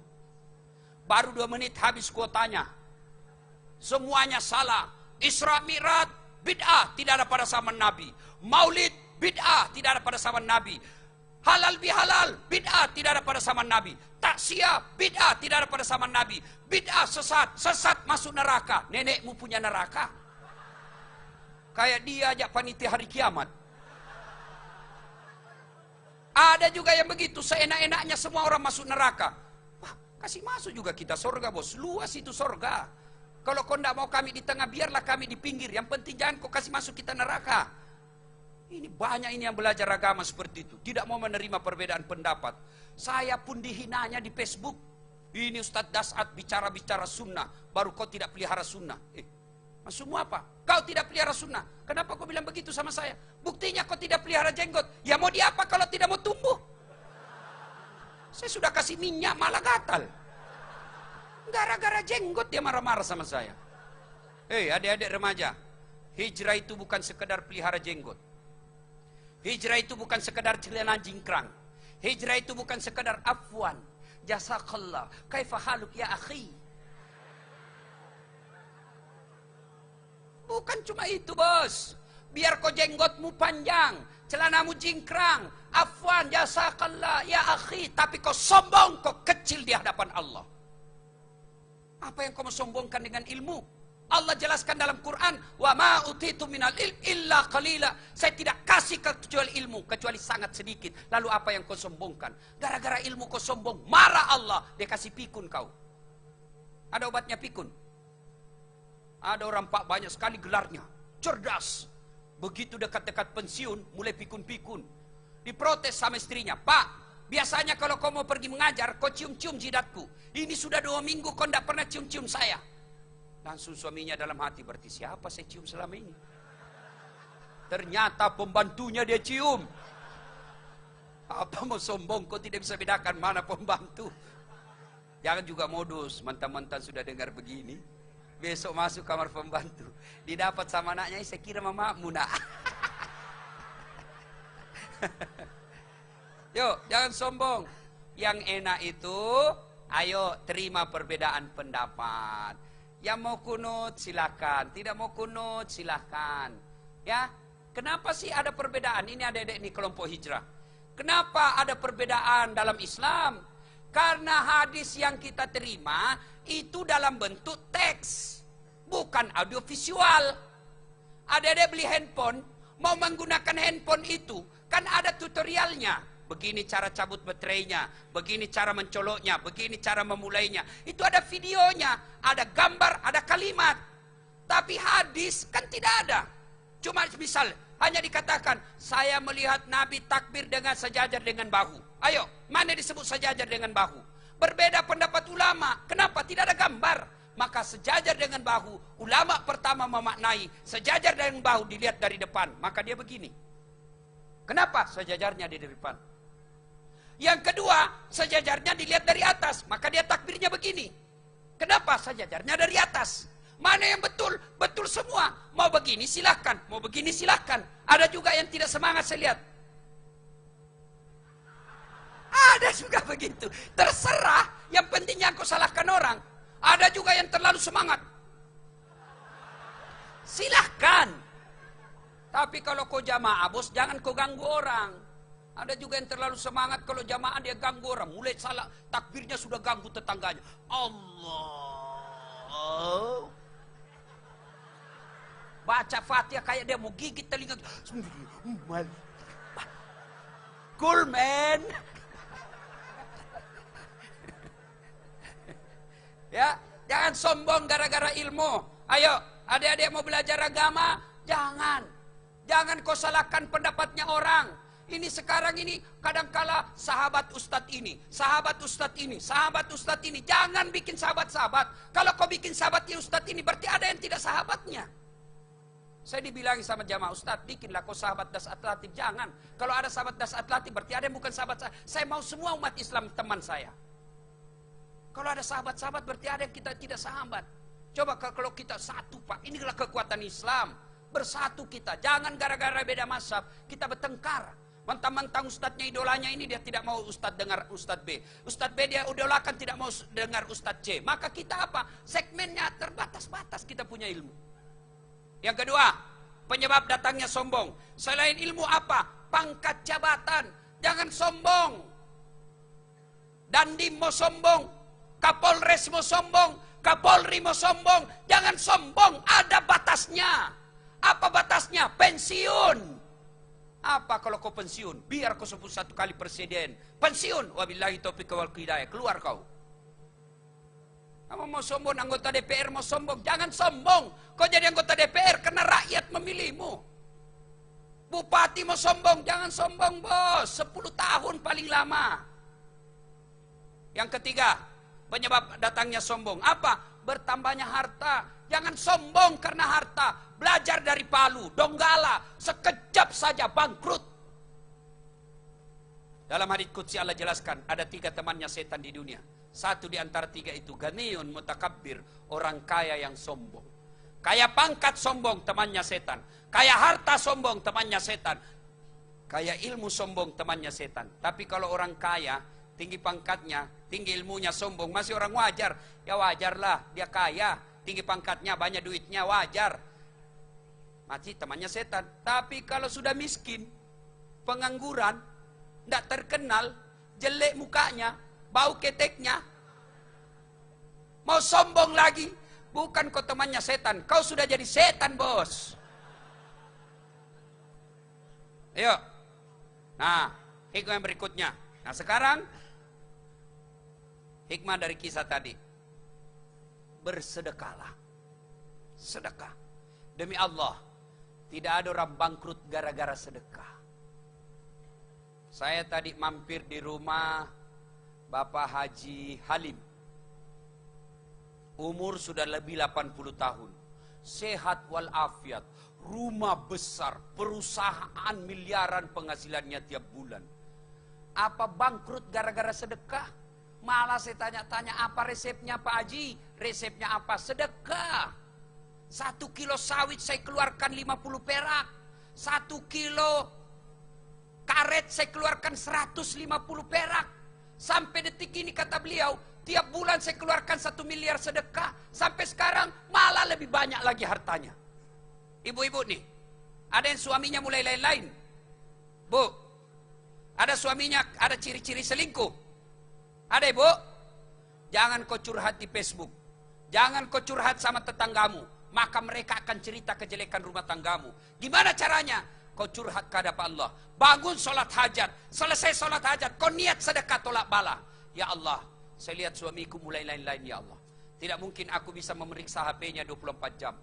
[SPEAKER 3] Baru 2 menit habis kuotanya. Semuanya salah. Isra Mi'raj, bid'ah, tidak ada pada zaman Nabi. Maulid, bid'ah, tidak ada pada zaman Nabi. Halal bihalal, bid'ah, tidak ada pada zaman Nabi. Taksiyah, bid'ah, tidak ada pada zaman Nabi. Bid'ah, sesat masuk neraka. Nenekmu punya neraka. Kayak dia ajak panitia hari kiamat. Ada juga yang begitu, seenak-enaknya semua orang masuk neraka. Wah, kasih masuk juga kita surga, bos. Luas itu surga. Kalau kau tidak mau kami di tengah, biarlah kami di pinggir. Yang penting jangan kau kasih masuk kita neraka. Ini banyak ini yang belajar agama seperti itu. Tidak mau menerima perbedaan pendapat. Saya pun dihinanya di Facebook. Ini Ustadz Das'at bicara-bicara sunnah. Baru kau tidak pelihara sunnah. Maksudmu apa? Kau tidak pelihara sunnah. Kenapa kau bilang begitu sama saya? Buktinya kau tidak pelihara jenggot. Ya mau diapa kalau tidak mau tumbuh? Saya sudah kasih minyak malah gatal. Gara-gara jenggot dia marah-marah sama saya. Adik-adik remaja. Hijrah itu bukan sekedar pelihara jenggot. Hijrah itu bukan sekedar celana jingkrang. Hijrah itu bukan sekedar afwan. Jazakallah. Kaifa haluk ya akhi? Bukan cuma itu, bos. Biar kau jenggotmu panjang, celanamu jingkrang, afwan, jazakallah, ya akhi. Tapi kau sombong, kau kecil di hadapan Allah. Apa yang kau sombongkan dengan ilmu? Allah jelaskan dalam Quran, wa ma utitu minal ilm illa qalila. Saya tidak kasih kecuali ilmu, kecuali sangat sedikit. Lalu apa yang kau sombongkan? Gara-gara ilmu kau sombong, marah Allah. Dia kasih pikun kau. Ada obatnya pikun. Ada orang pak banyak sekali gelarnya, cerdas. Begitu dekat-dekat pensiun, mulai pikun-pikun. Diprotes sama istrinya, Pak, biasanya kalau kau mau pergi mengajar, kau cium-cium jidatku. Ini sudah 2 minggu kau tidak pernah cium-cium saya. Langsung suaminya dalam hati, berarti siapa saya cium selama ini? Ternyata pembantunya dia cium. Apa mau sombong, kau tidak bisa bedakan mana pembantu. Jangan juga modus, mantan-mantan sudah dengar begini. Besok masuk kamar pembantu, didapat sama anaknya, saya kira mamamu nak. Yuk, jangan sombong. Yang enak itu, ayo terima perbedaan pendapat. Yang mau kunut silakan, tidak mau kunut silakan. Ya, kenapa sih ada perbedaan? Ini adik-adik nih kelompok hijrah. Kenapa ada perbedaan dalam Islam? Karena hadis yang kita terima itu dalam bentuk teks, bukan audiovisual. Adik-adik beli handphone, mau menggunakan handphone itu, Kan ada tutorialnya. Begini cara cabut baterainya, begini cara mencoloknya, begini cara memulainya. Itu ada videonya, ada gambar, ada kalimat. Tapi hadis kan tidak ada. Cuma misal, hanya dikatakan, saya melihat Nabi takbir dengan sejajar dengan bahu. Ayo, mana disebut sejajar dengan bahu? Berbeda pendapat ulama. Kenapa? Tidak ada gambar. Maka sejajar dengan bahu, ulama pertama memaknai sejajar dengan bahu dilihat dari depan. Maka dia begini. Kenapa? Sejajarnya di depan. Yang kedua, sejajarnya dilihat dari atas. Maka dia takbirnya begini. Kenapa? Sejajarnya dari atas. Mana yang betul? Betul semua. Mau begini silahkan. Mau begini silahkan. Ada juga yang tidak semangat saya lihat. Ada juga begitu. Terserah. Yang pentingnya aku salahkan orang. Ada juga yang terlalu semangat. Silahkan. Tapi kalau kau jamaah bos, jangan kau ganggu orang. Ada juga yang terlalu semangat, kalau jamaah dia ganggu orang. Mulai salah, takbirnya sudah ganggu tetangganya. Allah. Baca Fatihah kayak dia mau gigit telinga. Cool man. Ya, jangan sombong gara-gara ilmu. Ayo, adik-adik mau belajar agama, jangan. Jangan kau salahkan pendapatnya orang. Ini sekarang ini kadangkala sahabat ustadz ini, sahabat ustadz ini, sahabat ustadz ini. Jangan bikin sahabat-sahabat. Kalau kau bikin sahabatnya ustadz ini berarti ada yang tidak sahabatnya. Saya dibilangi sama jamaah ustadz, bikinlah kau sahabat das atlatif. Jangan. Kalau ada sahabat das atlatif berarti ada yang bukan sahabat saya. Saya mau semua umat Islam teman saya. Kalau ada sahabat-sahabat berarti ada yang kita tidak sahabat. Coba kalau kita satu Pak, inilah kekuatan Islam. Bersatu kita. Jangan gara-gara beda mazhab kita bertengkar. Mentang-mentang ustadznya idolanya ini dia tidak mau ustadz dengar ustadz B. Ustadz B dia idolakan tidak mau dengar ustadz C. Maka kita apa? Segmennya terbatas-batas kita punya ilmu. Yang kedua, penyebab datangnya sombong. Selain ilmu apa? Pangkat jabatan. Jangan sombong. Dandim mau sombong. Kapolres mau sombong. Kapolri mau sombong. Jangan sombong. Ada batasnya. Apa batasnya? Pensiun. Apa kalau kau pensiun? Biar kau sebut satu kali presiden. Pensiun. Wabillahi taufiq wal hidayah. Keluar kau. Kamu mau sombong, anggota DPR mau sombong. Jangan sombong. Kau jadi anggota DPR karena rakyat memilihmu. Bupati mau sombong. Jangan sombong bos. 10 tahun paling lama. Yang ketiga, penyebab datangnya sombong. Apa? Bertambahnya harta. Jangan sombong karena harta. Belajar dari Palu, Donggala, sekejap saja bangkrut. Dalam hadits qudsi Allah jelaskan, ada 3 temannya setan di dunia. Satu di antara 3 itu ganiyun mutakabbir, orang kaya yang sombong. Kaya pangkat sombong, temannya setan. Kaya harta sombong, temannya setan. Kaya ilmu sombong, temannya setan. Tapi kalau orang kaya, tinggi pangkatnya, tinggi ilmunya sombong, masih orang wajar. Ya wajarlah, dia kaya, tinggi pangkatnya, banyak duitnya, wajar. Mati temannya setan. Tapi kalau sudah miskin, pengangguran, tidak terkenal, jelek mukanya, bau keteknya, mau sombong lagi, bukan kau temannya setan, kau sudah jadi setan bos. Ayo. Nah, hikmah yang berikutnya. Nah sekarang, hikmah dari kisah tadi. Bersedekahlah. Sedekah. Demi Allah, tidak ada orang bangkrut gara-gara sedekah. Saya tadi mampir di rumah Bapak Haji Halim. Umur sudah lebih 80 tahun. Sehat walafiat. Rumah besar. Perusahaan miliaran penghasilannya tiap bulan. Apa bangkrut gara-gara sedekah? Malah saya tanya-tanya, apa resepnya Pak Haji? Resepnya apa? Sedekah. 1 kilo sawit saya keluarkan 50 perak. 1 kilo karet saya keluarkan 150 perak. Sampai detik ini kata beliau, tiap bulan saya keluarkan 1 miliar sedekah. Sampai sekarang malah lebih banyak lagi hartanya. Ibu-ibu nih, ada yang suaminya mulai lain-lain. Bu, ada suaminya, ada ciri-ciri selingkuh. Ada ibu? Jangan kau curhat di Facebook. Jangan kau curhat sama tetanggamu. Maka mereka akan cerita kejelekan rumah tanggamu. Gimana caranya? kau curhat ke hadapan Allah. Bangun sholat hajat, selesai sholat hajat, kau niat sedekah tolak bala. Ya Allah, saya lihat suamiku mulai lain-lain ya Allah. Tidak mungkin aku bisa memeriksa HP-nya 24 jam.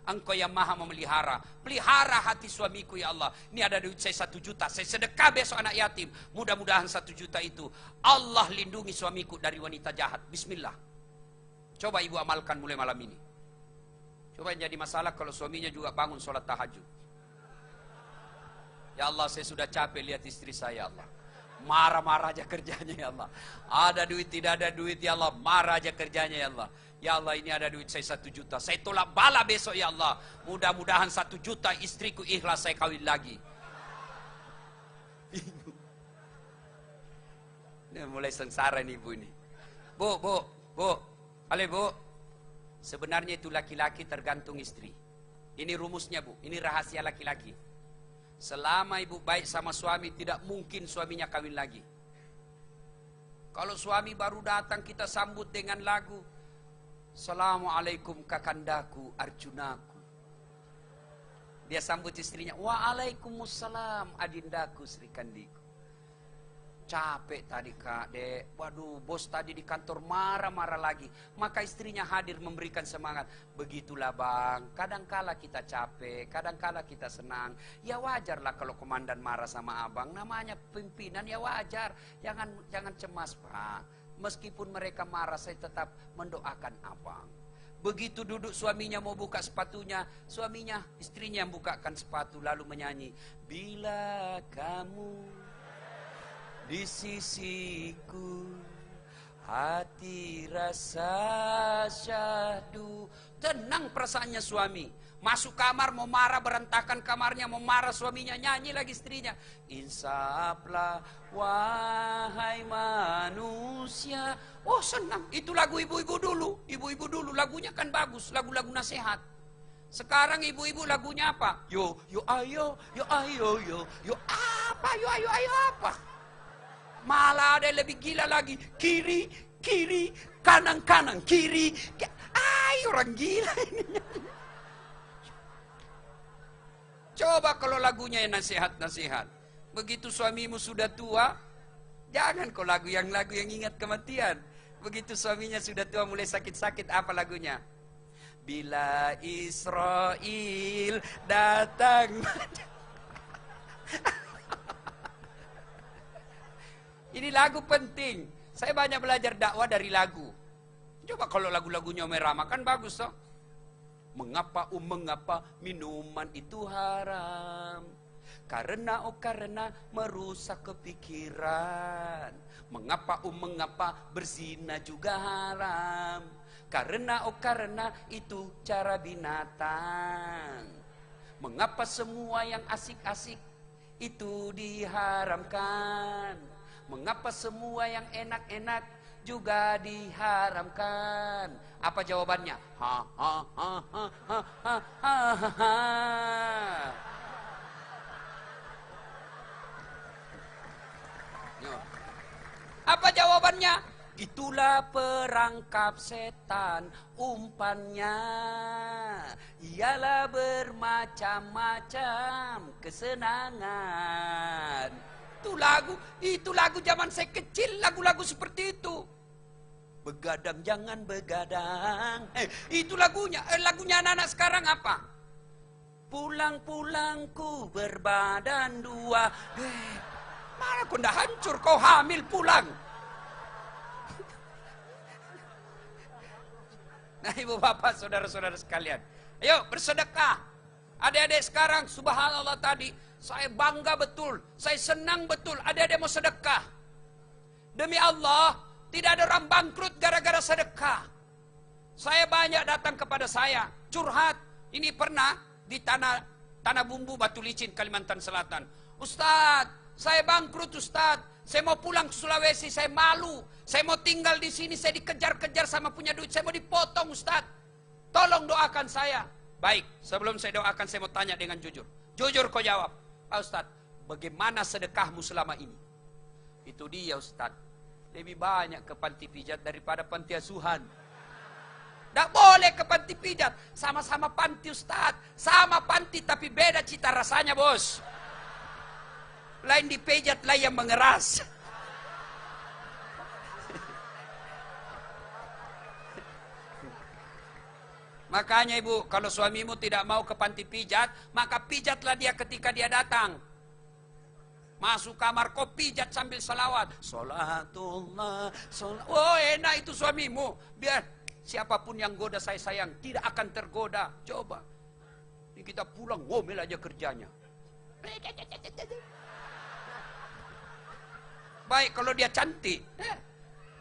[SPEAKER 3] Engkau yang maha memelihara. Pelihara hati suamiku ya Allah. Ini ada duit saya 1 juta. Saya sedekah besok anak yatim. Mudah-mudahan 1 juta itu Allah lindungi suamiku dari wanita jahat. Bismillah. Coba ibu amalkan mulai malam ini. Coba yang jadi masalah kalau suaminya juga bangun sholat tahajud. Ya Allah, saya sudah capek lihat istri saya ya Allah. Marah-marah aja kerjanya ya Allah. Ada duit, tidak ada duit ya Allah. Marah aja kerjanya ya Allah. Ya Allah, ini ada duit saya 1 juta. Saya tolak bala besok ya Allah. Mudah-mudahan 1 juta istriku ikhlas saya kawin lagi. Ini mulai sengsara nih ibu ini. Bu. Halo bu. Sebenarnya itu laki-laki tergantung istri. Ini rumusnya bu. Ini rahasia laki-laki. Selama ibu baik sama suami, tidak mungkin suaminya kawin lagi. Kalau suami baru datang, kita sambut dengan lagu Assalamualaikum kakandaku, Arjunaku. Dia sambut istrinya, Waalaikumsalam adindaku, Sri Kandiku. Capek tadi kak dek, waduh bos tadi di kantor marah-marah lagi. Maka istrinya hadir memberikan semangat. Begitulah bang, kadangkala kita capek, kadangkala kita senang. Ya wajarlah kalau komandan marah sama abang, namanya pimpinan ya wajar. Jangan cemas pak. Meskipun mereka marah, saya tetap mendoakan abang. Begitu duduk suaminya mau buka sepatunya, istrinya yang bukakan sepatu lalu menyanyi. Bila kamu di sisiku, hati rasa syahdu. Tenang perasaannya suami. Masuk kamar mau marah, berantakan kamarnya, mau marah suaminya, nyanyi lagi istrinya. Insaflah wahai manusia. Oh senang, itu lagu ibu-ibu dulu. Ibu-ibu dulu lagunya kan bagus, lagu-lagu nasihat. Sekarang ibu-ibu lagunya apa? Yo ayo apa? Malah ada yang lebih gila lagi. Kiri, kanan, kiri. Orang gila ini. Coba kalau lagunya yang nasihat. Begitu suamimu sudah tua, jangan kau lagu yang ingat kematian. Begitu suaminya sudah tua mulai sakit-sakit, apa lagunya? Bila Israel datang. Ini lagu penting. Saya banyak belajar dakwah dari lagu. Coba kalau lagu-lagunya Merama kan bagus toh. Mengapa minuman itu haram? Karena merusak kepikiran. Mengapa berzina juga haram? Karena itu cara binatang. Mengapa semua yang asik-asik itu diharamkan? Mengapa semua yang enak-enak juga diharamkan? Apa jawabannya? Apa jawabannya? Itulah perangkap setan, umpannya ialah bermacam-macam kesenangan. Itu lagu zaman saya kecil, lagu-lagu seperti itu. Begadang jangan begadang. Itu lagunya anak-anak sekarang apa? Pulang-pulangku berbadan dua. Malah kau dah hancur, kau hamil pulang. Nah ibu bapak saudara-saudara sekalian, ayo bersedekah. Adik-adik sekarang subhanallah tadi, saya bangga betul, saya senang betul adik-adik mau sedekah. Demi Allah, tidak ada orang bangkrut gara-gara sedekah. Saya banyak datang kepada saya, curhat. Ini pernah di tanah bumbu Batu Licin, Kalimantan Selatan. Ustadz, saya bangkrut Ustadz. Saya mau pulang ke Sulawesi, saya malu. Saya mau tinggal di sini, saya dikejar-kejar sama punya duit. Saya mau dipotong Ustadz. Tolong doakan saya. Baik, sebelum saya doakan saya mau tanya dengan jujur. Jujur kau jawab. Pak Ustadz, bagaimana sedekahmu selama ini? Itu dia Ustadz. Lebih banyak ke panti pijat daripada panti asuhan. Tak boleh ke panti pijat. Sama-sama panti Ustadz. Sama panti tapi beda cita rasanya bos. Lain dipejat, lah yang mengeras. Makanya ibu, kalau suamimu tidak mau ke panti pijat, maka pijatlah dia ketika dia datang. Masuk kamar, kau pijat sambil salawat. Salatullah, salat. Oh enak itu suamimu. Biar siapapun yang goda saya sayang, tidak akan tergoda. Coba. Ini kita pulang, ngomel aja kerjanya. Baik kalau dia cantik,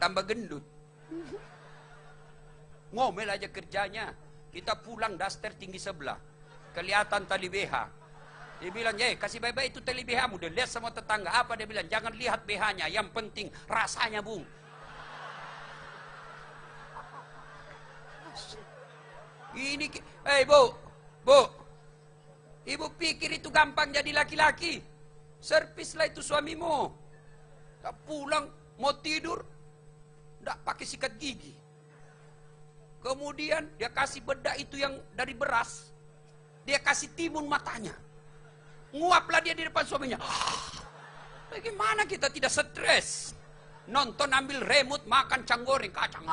[SPEAKER 3] tambah gendut. Ngomel aja kerjanya. Kita pulang daster tinggi sebelah. Kelihatan tali BH. Dia bilang, kasih baik-baik itu tali BH-mu. Dia lihat sama tetangga. Apa dia bilang? Jangan lihat BH-nya. Yang penting rasanya, Bung. Ini, Bu. Ibu pikir itu gampang jadi laki-laki. Servislah itu suamimu. Tak pulang, mau tidur. Tak pakai sikat gigi. Kemudian dia kasih bedak itu yang dari beras. Dia kasih timun matanya. Nguaplah dia di depan suaminya. Bagaimana kita tidak stres? Nonton ambil remote, makan cang goreng, kacang.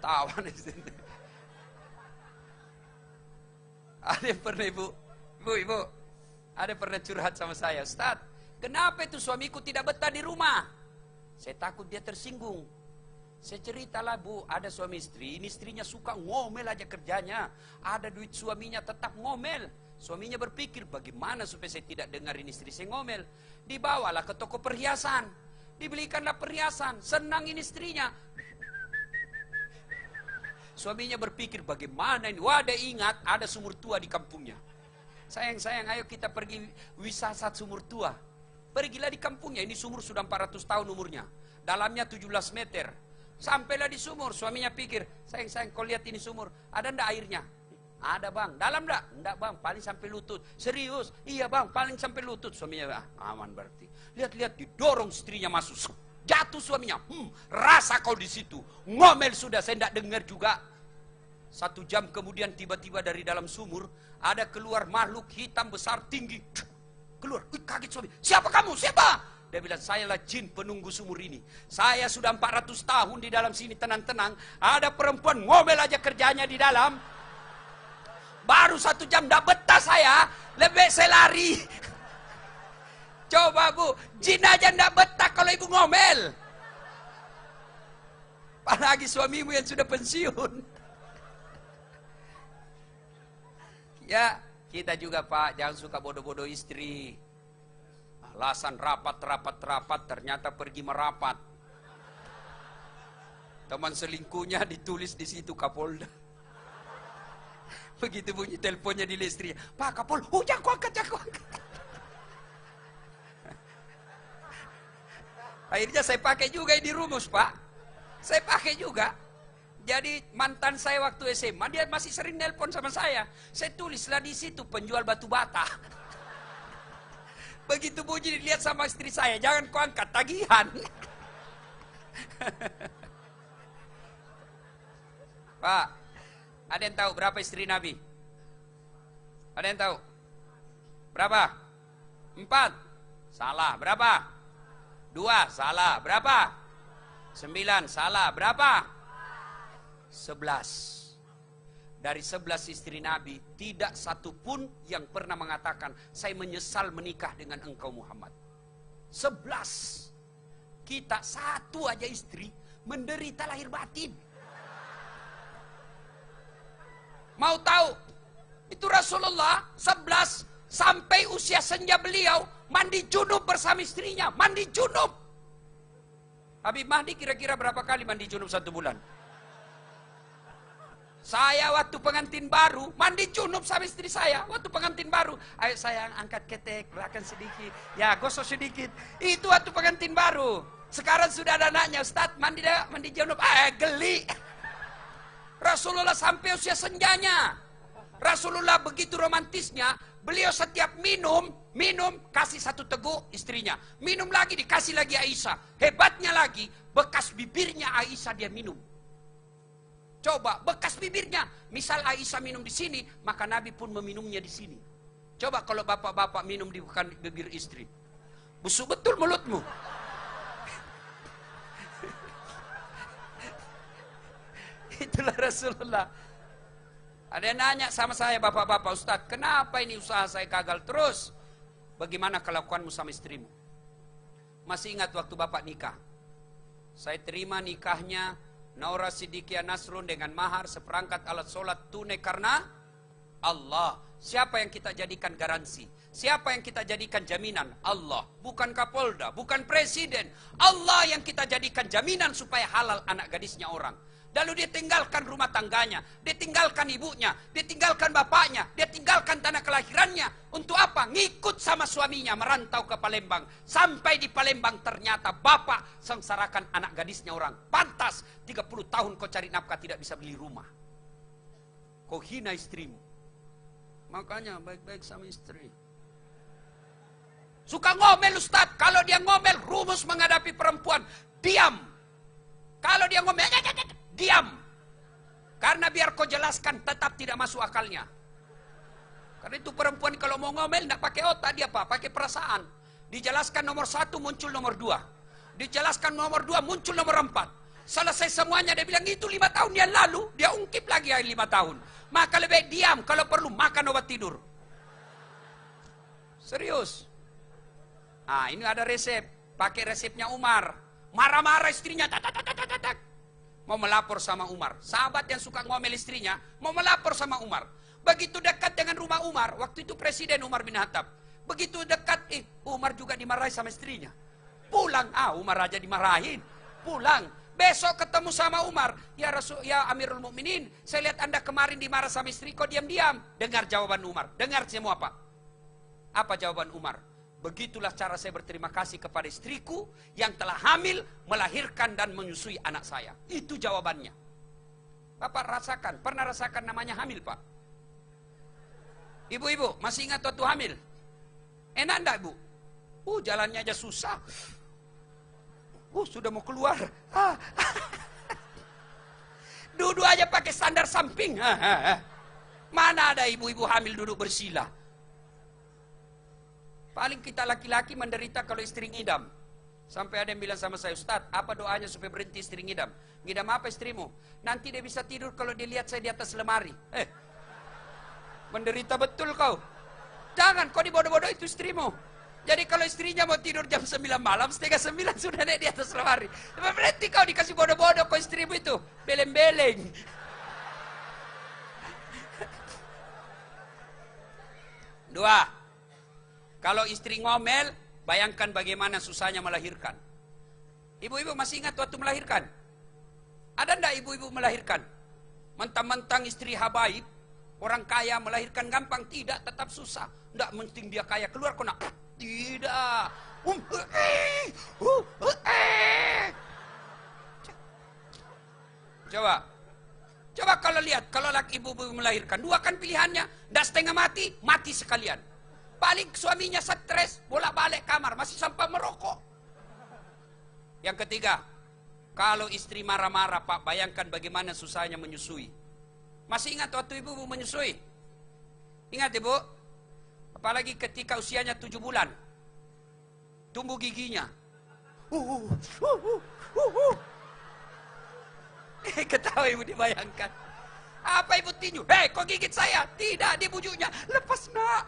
[SPEAKER 3] Tawa nih. Ada yang pernah ibu, ada pernah curhat sama saya. Ustaz, kenapa itu suamiku tidak betah di rumah? Saya takut dia tersinggung. Saya ceritalah, Bu, ada suami istri, ini istrinya suka ngomel aja kerjanya. Ada duit suaminya tetap ngomel. Suaminya berpikir, bagaimana supaya saya tidak dengarin istri saya ngomel. Dibawalah ke toko perhiasan. Dibelikanlah perhiasan. Senangin istrinya. Suaminya berpikir, bagaimana ini? Wah, dia ingat ada sumur tua di kampungnya. Sayang, ayo kita pergi wisata sumur tua. Pergilah di kampungnya, ini sumur sudah 400 tahun umurnya. Dalamnya 17 meter. Sampailah di sumur, suaminya pikir, sayang, kau lihat ini sumur, ada ndak airnya? Ada bang, dalam ndak? Ndak bang, paling sampai lutut. Serius? Iya bang, paling sampai lutut. Suaminya, aman berarti. Lihat, didorong istrinya masuk. Jatuh suaminya, rasa kau di situ. Ngomel sudah, saya ndak dengar juga. 1 jam kemudian tiba-tiba dari dalam sumur, ada keluar makhluk hitam besar tinggi. Keluar, kaget suami. Siapa kamu? Siapa? Dia bilang, sayalah jin penunggu sumur ini. Saya sudah 400 tahun di dalam sini tenang-tenang. Ada perempuan ngomel aja kerjanya di dalam. Baru 1 jam dah betah saya. Lebih saya lari. Coba Bu, jin aja ndak betah kalau ibu ngomel. Apalagi suamimu yang sudah pensiun. Ya, kita juga Pak, jangan suka bodoh-bodoh istri. Alasan rapat, ternyata pergi merapat. Teman selingkuhnya ditulis di situ Kapolda. Begitu bunyi teleponnya di istri. Pak Kapol, jangan ku angkat. Akhirnya saya pakai juga di rumus Pak. Saya pakai juga. Jadi mantan saya waktu SMA, dia masih sering nelpon sama saya. Saya tulislah di situ, penjual batu bata. Begitu bunyi dilihat sama istri saya, jangan kau angkat, tagihan. Pak, ada yang tahu berapa istri Nabi? Ada yang tahu? Berapa? 4? Salah. Berapa? 2? Salah. Berapa? 9? Salah. Berapa? 11. Dari 11 istri Nabi, tidak satu pun yang pernah mengatakan, saya menyesal menikah dengan engkau Muhammad. 11. Kita 1 aja istri, menderita lahir batin. Mau tahu? Itu Rasulullah 11 sampai usia senja beliau mandi junub bersama istrinya, mandi junub. Habib Mahdi kira-kira berapa kali mandi junub 1 bulan? Saya waktu pengantin baru mandi junub sama istri saya. Waktu pengantin baru, ayo sayang angkat ketek belakang sedikit, ya gosok sedikit. Itu waktu pengantin baru. Sekarang sudah ada anaknya, Ustaz mandi junub, geli. Rasulullah sampai usia senjanya. Rasulullah begitu romantisnya, beliau setiap minum kasih 1 teguk istrinya, minum lagi dikasih lagi Aisyah. Hebatnya lagi, bekas bibirnya Aisyah dia minum. Coba bekas bibirnya. Misal Aisyah minum di sini, maka Nabi pun meminumnya di sini. Coba kalau bapak-bapak minum di bukan bibir istri. Busuk betul mulutmu. Itulah Rasulullah. Ada yang nanya sama saya, bapak-bapak, Ustaz, kenapa ini usaha saya gagal terus? Bagaimana kelakuanmu sama istrimu? Masih ingat waktu bapak nikah? Saya terima nikahnya Naura Siddiqia Nasrun dengan mahar seperangkat alat sholat tunai karena Allah. Siapa yang kita jadikan garansi? Siapa yang kita jadikan jaminan? Allah. Bukan Kapolda, bukan Presiden. Allah yang kita jadikan jaminan supaya halal anak gadisnya orang. Lalu dia tinggalkan rumah tangganya, dia tinggalkan ibunya, dia tinggalkan bapaknya, dia tinggalkan tanah kelahirannya. Untuk apa? Ngikut sama suaminya merantau ke Palembang. Sampai di Palembang ternyata bapak sengsarakan anak gadisnya orang. Pantas 30 tahun kau cari nafkah tidak bisa beli rumah. Kau hina istrimu. Makanya baik-baik sama istri. Suka ngomel Ustaz. Kalau dia ngomel, rumus menghadapi perempuan, diam. Kalau dia ngomel, diam. Karena biar kau jelaskan tetap tidak masuk akalnya. Karena itu perempuan kalau mau ngomel tidak pakai otak dia apa? Pakai perasaan. Dijelaskan nomor 1 muncul nomor 2. Dijelaskan nomor 2 muncul nomor 4. Selesai semuanya dia bilang itu 5 tahun yang lalu. Dia ungkip lagi 5 tahun. Maka lebih diam kalau perlu makan obat tidur. Serius. Ah ini ada resep. Pakai resepnya Umar. Marah-marah istrinya. Mau melapor sama Umar. Sahabat yang suka ngomel istrinya, mau melapor sama Umar. Begitu dekat dengan rumah Umar, waktu itu Presiden Umar bin Khattab. Begitu dekat, Umar juga dimarahi sama istrinya. Pulang, Umar aja dimarahin. Pulang. Besok ketemu sama Umar. Ya Rasul, ya Amirul Mukminin, saya lihat Anda kemarin dimarah sama istri, kok diam-diam. Dengar jawaban Umar. Dengar semua Pak. Apa jawaban Umar? Begitulah cara saya berterima kasih kepada istriku yang telah hamil, melahirkan dan menyusui anak saya. Itu jawabannya. Bapak rasakan, pernah rasakan namanya hamil Pak? Ibu-ibu, masih ingat waktu hamil? Enak enggak Ibu? Jalannya aja susah. Sudah mau keluar. Duduk aja pakai sandar samping. Mana ada ibu-ibu hamil duduk bersila? Paling kita laki-laki menderita kalau istri ngidam. Sampai ada yang bilang sama saya, Ustaz, apa doanya supaya berhenti istri ngidam? Ngidam apa istrimu? Nanti dia bisa tidur kalau dia lihat saya di atas lemari. Menderita betul kau. Jangan, kau dibodoh-bodoh itu istrimu. Jadi kalau istrinya mau tidur jam 9 malam, setengah 9 sudah naik di atas lemari. Berarti kau dikasih bodoh-bodoh kau istrimu itu. Beleng-beleng. Dua. Kalau istri ngomel, bayangkan bagaimana susahnya melahirkan. Ibu-ibu masih ingat waktu melahirkan? Ada enggak ibu-ibu melahirkan? Mentang-mentang istri habaib, orang kaya melahirkan gampang? Tidak, tetap susah. Enggak penting dia kaya, keluar kena. Tidak. Coba kalau lihat, kalau laki ibu-ibu melahirkan, dua kan pilihannya. Enggak setengah mati, mati sekalian. Paling suaminya stres, bolak-balik kamar, masih sampai merokok. Yang ketiga, kalau istri marah-marah Pak, bayangkan bagaimana susahnya menyusui. Masih ingat waktu ibu menyusui? Ingat Ibu? Apalagi ketika usianya 7 bulan. Tumbuh giginya. Ketawa Ibu dibayangkan. Apa Ibu tinju? Kok gigit saya? Tidak, dia bujuknya. Lepas nak.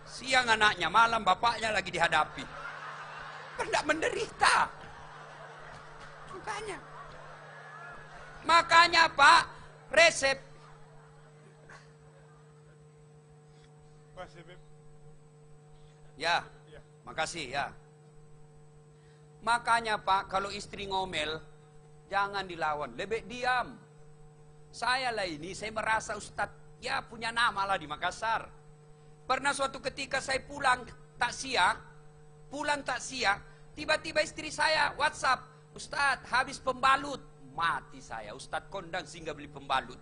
[SPEAKER 3] Siang anaknya, malam bapaknya lagi dihadapi. Tidak menderita. Makanya Pak, resep. Ya, makasih ya. Makanya Pak, kalau istri ngomel, jangan dilawan, lebih diam. Saya lah ini, saya merasa Ustadz, ya punya nama lah di Makassar. Pernah suatu ketika saya pulang takziah, tiba-tiba istri saya WhatsApp, Ustadz habis pembalut. Mati saya, Ustadz kondang sehingga beli pembalut.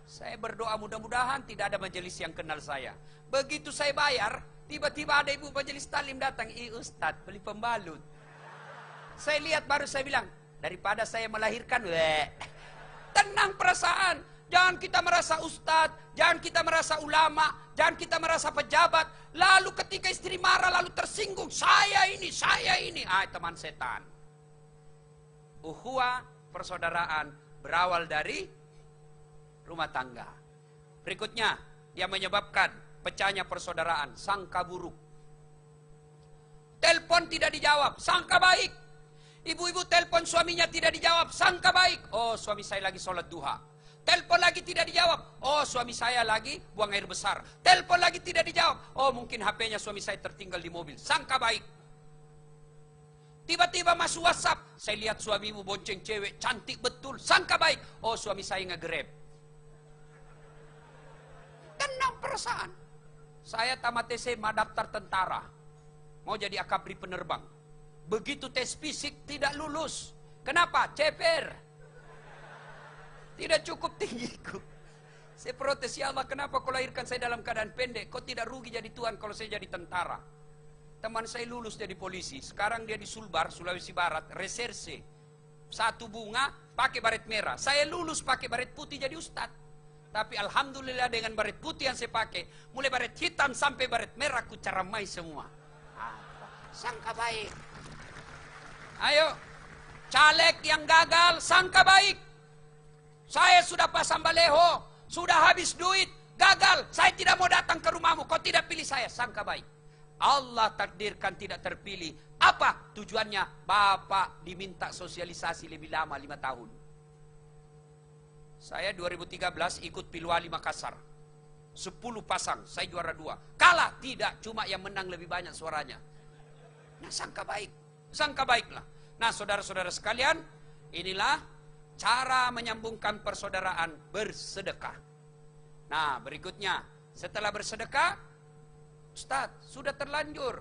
[SPEAKER 3] Saya berdoa mudah-mudahan tidak ada majelis yang kenal saya. Begitu saya bayar, tiba-tiba ada ibu majelis talim datang, Ustadz beli pembalut. Saya lihat baru saya bilang, daripada saya melahirkan. Tenang perasaan. Jangan kita merasa ustadz, jangan kita merasa ulama, jangan kita merasa pejabat. Lalu ketika istri marah lalu tersinggung, saya ini. Teman setan. Ukhuwah, persaudaraan berawal dari rumah tangga. Berikutnya, yang menyebabkan pecahnya persaudaraan, sangka buruk. Telepon tidak dijawab, sangka baik. Ibu-ibu telepon suaminya tidak dijawab, sangka baik. Oh, suami saya lagi sholat duha. Telepon lagi tidak dijawab. Oh, suami saya lagi buang air besar. Telepon lagi tidak dijawab. Oh, mungkin HP-nya suami saya tertinggal di mobil. Sangka baik. Tiba-tiba masuk WhatsApp. Saya lihat suamimu bonceng cewek, cantik betul. Sangka baik. Oh, suami saya nge-grab. Tenang perasaan. Saya tamat SMA daftar tentara. Mau jadi akabri penerbang. Begitu tes fisik tidak lulus. Kenapa? Ceper. Tidak cukup tinggiku. Saya protes, ya Allah, kenapa kau lahirkan saya dalam keadaan pendek? Kau tidak rugi jadi Tuhan kalau saya jadi tentara. Teman saya lulus jadi polisi. Sekarang dia di Sulbar, Sulawesi Barat, reserse. Satu bunga, pakai baret merah. Saya lulus pakai baret putih jadi ustadz. Tapi alhamdulillah dengan baret putih yang saya pakai, mulai baret hitam sampai baret merah, ku caramai semua. Sangka baik. Ayo, caleg yang gagal, sangka baik. Saya sudah pasang baleho, sudah habis duit, gagal. Saya tidak mau datang ke rumahmu, kau tidak pilih saya, sangka baik. Allah takdirkan tidak terpilih. Apa tujuannya? Bapak diminta sosialisasi lebih lama, 5 tahun. Saya 2013 ikut Pilwali Makassar. 10 pasang, saya juara 2. Kalah, tidak, cuma yang menang lebih banyak suaranya. Nah, sangka baik. Sangka baiklah. Nah, saudara-saudara sekalian, inilah cara menyambungkan persaudaraan, bersedekah. Nah, berikutnya, setelah bersedekah, Ustaz, sudah terlanjur.